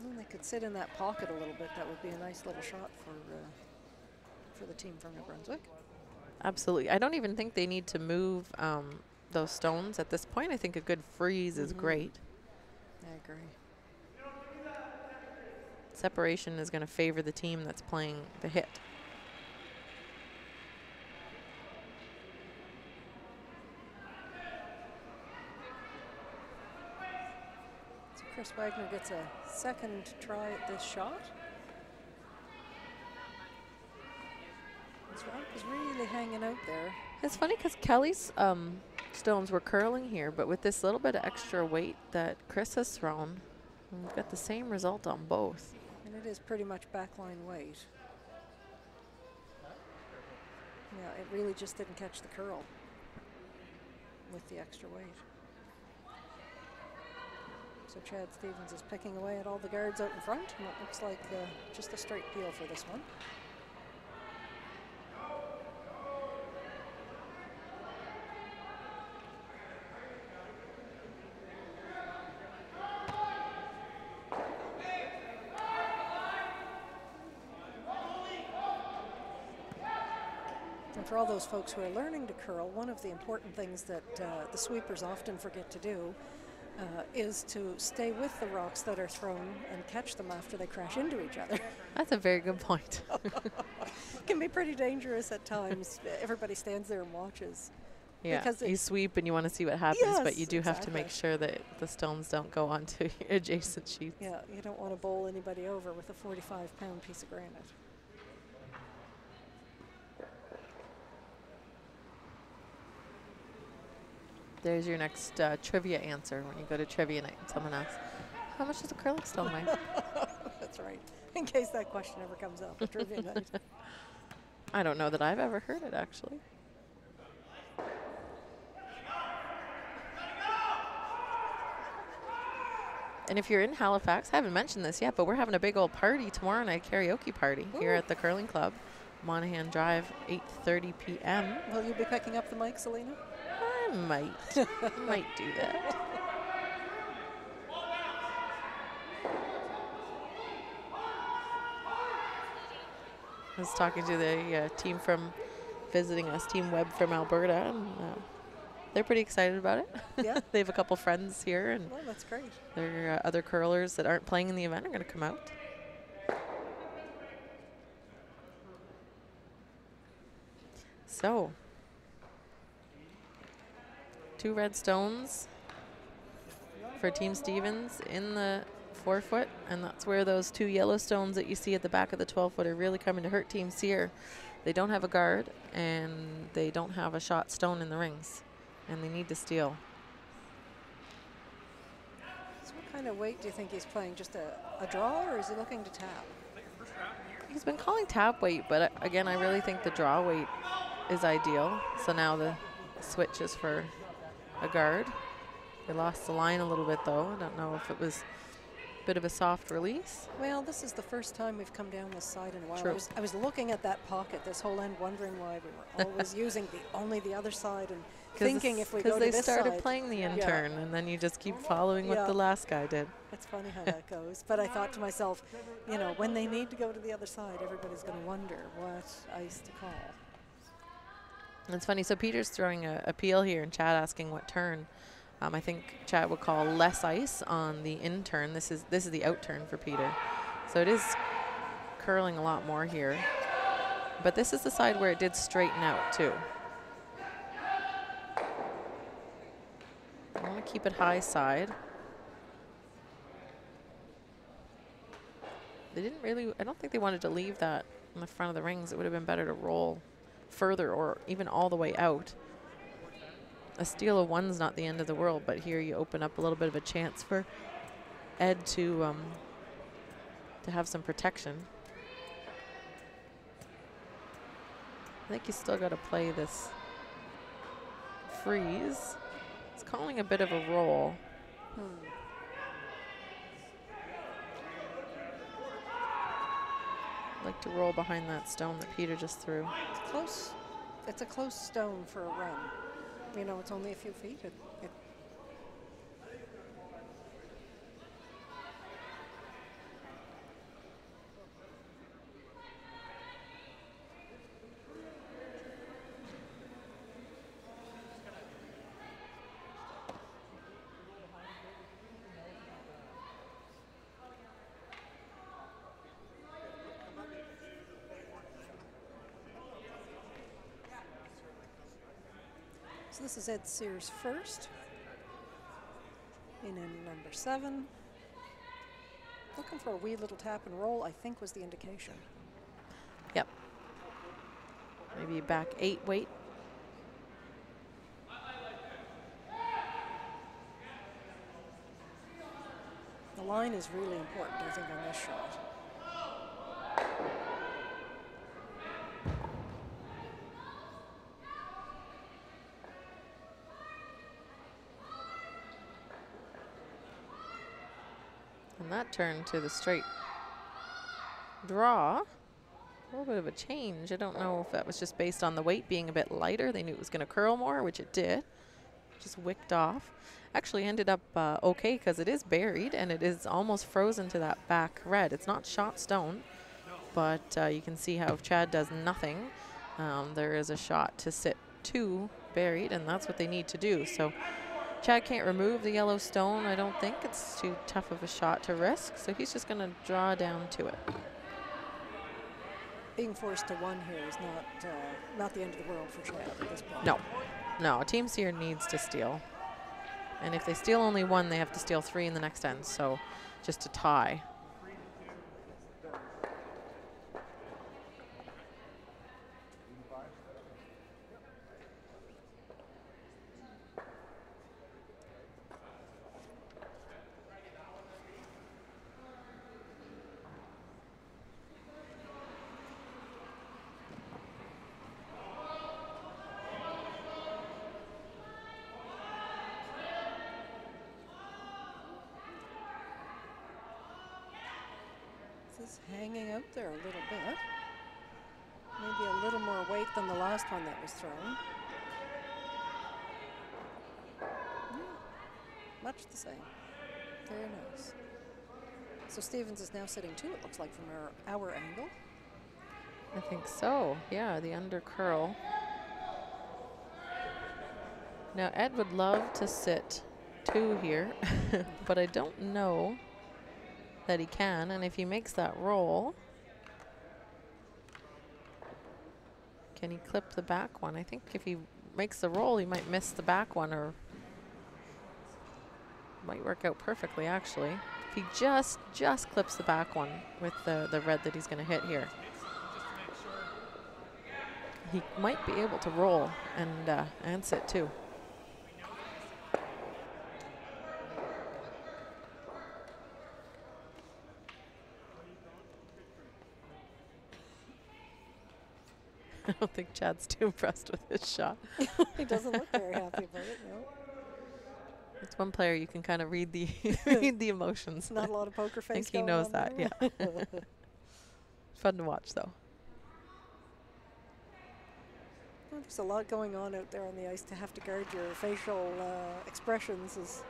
Well, they could sit in that pocket a little bit. That would be a nice little shot for the team from New Brunswick. Absolutely. I don't even think they need to move those stones at this point. I think a good freeze is great. I agree. Separation is going to favor the team that's playing the hit. So Chris Wagner gets a second try at this shot. This rock is really hanging out there. It's funny because Kelly's stones were curling here, but with this little bit of extra weight that Chris has thrown, we've got the same result on both. And it is pretty much backline weight. Yeah, it really just didn't catch the curl with the extra weight. So Chad Stevens is picking away at all the guards out in front, and it looks like just a straight peel for this one. And for all those folks who are learning to curl, one of the important things that the sweepers often forget to do is to stay with the rocks that are thrown and catch them after they crash into each other. That's a very good point. It can be pretty dangerous at times. Everybody stands there and watches. Yeah, Because you sweep and you want to see what happens, but Yes, you do have to make exactly. sure that the stones don't go onto adjacent sheets. Yeah, you don't want to bowl anybody over with a 45-pound piece of granite. There's your next trivia answer when you go to trivia night and someone asks, how much does a curling stone weigh? That's right. In case that question ever comes up at trivia night. I don't know that I've ever heard it, actually. And if you're in Halifax, I haven't mentioned this yet, but we're having a big old party tomorrow night, karaoke party here Ooh. at the Curling Club, Monaghan Drive, 8:30 p.m. Will you be picking up the mic, Selena? I might do that. I was talking to the team from visiting us, Team Webb from Alberta, and they're pretty excited about it. Yeah. They have a couple friends here, and Well, that's great. their other curlers that aren't playing in the event are going to come out. So, 2 red stones for Team Stevens in the 4-foot, and that's where those 2 yellow stones that you see at the back of the 12-foot are really coming to hurt Team Sear. They don't have a guard, and they don't have a shot stone in the rings, and they need to steal. So what kind of weight do you think he's playing? Just a draw, or is he looking to tap? He's been calling tap weight, but again, I really think the draw weight is ideal. So now the switch is for a guard. They lost the line a little bit, though. I don't know if it was a bit of a soft release. Well, this is the first time we've come down this side in a while. True. I was looking at that pocket this whole end, wondering why we were always using only the other side and thinking if we go to they this started side. playing the Yeah. intern, and then you just keep following what Yeah. the last guy did. It's funny how that goes. But I thought to myself, you know, when they need to go to the other side, everybody's going to wonder what ice to call. And it's funny. So Peter's throwing a appeal here, and Chad asking what turn. I think Chad would call less ice on the in turn. This is the out turn for Peter. So it is curling a lot more here. But this is the side where it did straighten out too. I want to keep it high side. They didn't really, I don't think they wanted to leave that in the front of the rings. It would have been better to roll further or even all the way out. A steal of 1's not the end of the world, but here you open up a little bit of a chance for Ed to have some protection. I think you still got to play this freeze. It's calling a bit of a roll. Like to roll behind that stone that Peter just threw. It's close. It's a close stone for a run. You know, it's only a few feet. So this is Ed Sears first. In number 7. Looking for a wee little tap and roll, I think, was the indication. Yep. Maybe back 8 weight. The line is really important, I think, on this shot. And that turned to the straight draw. A little bit of a change. I don't know if that was just based on the weight being a bit lighter. They knew it was going to curl more, which it did. Just wicked off. Actually ended up okay because it is buried and it is almost frozen to that back red. It's not shot stone, but you can see how if Chad does nothing, there is a shot to sit 2 buried, and that's what they need to do. So Chad can't remove the yellow stone. I don't think it's too tough of a shot to risk, so he's just going to draw down to it. Being forced to one here is not the end of the world for Chad at this point. No, no. Team Sear needs to steal, and if they steal only one, they have to steal 3 in the next end. So, just a tie. Is hanging out there a little bit. Maybe a little more weight than the last one that was thrown. Much the same. Very nice. So Stevens is now sitting 2, it looks like, from our angle. I think so. Yeah, the under curl. Now Ed would love to sit 2 here, but I don't know that he can, and if he makes that roll, can he clip the back one? I think if he makes the roll, he might miss the back one, or might work out perfectly, actually. If he just clips the back one with the red that he's going to hit here, he might be able to roll and sit too. I don't think Chad's too impressed with his shot. He doesn't look very happy about it, no. It's one player you can kind of read the read the emotions. Not a lot of poker face. I think he knows that, yeah. Fun to watch, though. Well, there's a lot going on out there on the ice to have to guard your facial expressions.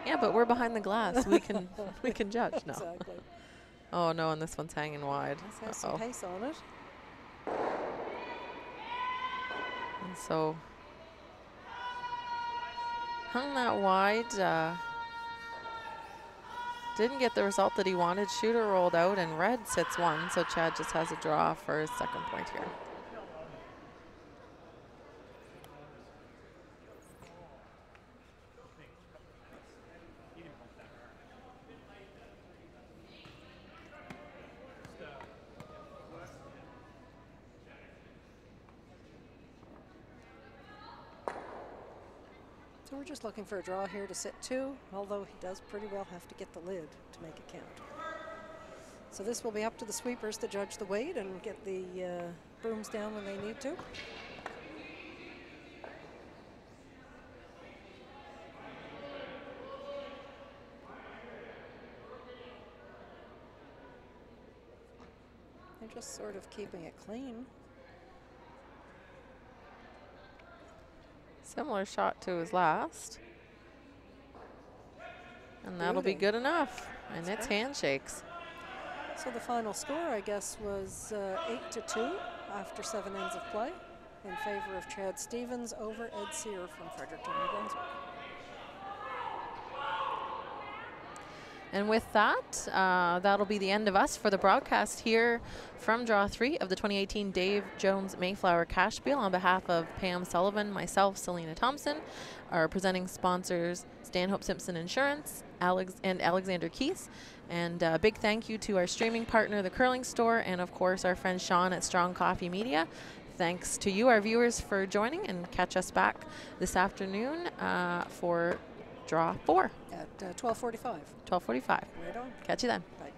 Yeah, but we're behind the glass. We can judge now. Exactly. Oh no, and this one's hanging wide. This has some pace on it. And so hung that wide. Didn't get the result that he wanted. Shooter rolled out and red sits 1, so Chad just has a draw for his second point here. So we're just looking for a draw here to sit 2, although he does pretty well have to get the lid to make it count. So this will be up to the sweepers to judge the weight and get the brooms down when they need to. They're just sort of keeping it clean. Similar shot to his last. And that'll be good enough. And it's handshakes. So the final score, I guess, was 8-2 after 7 ends of play in favor of Chad Stevens over Ed Sear from Fredericton, New Brunswick. And with that, that'll be the end of us for the broadcast here from Draw 3 of the 2018 Dave Jones Mayflower Cashspiel. On behalf of Pam Sullivan, myself, Selena Thompson, our presenting sponsors, Stanhope Simpson Insurance, and Alexander Keith. And a big thank you to our streaming partner, The Curling Store, and of course our friend Sean at Strong Coffee Media. Thanks to you, our viewers, for joining, and catch us back this afternoon for Draw 4. At 12:45. 12:45. Right on. Catch you then. Bye.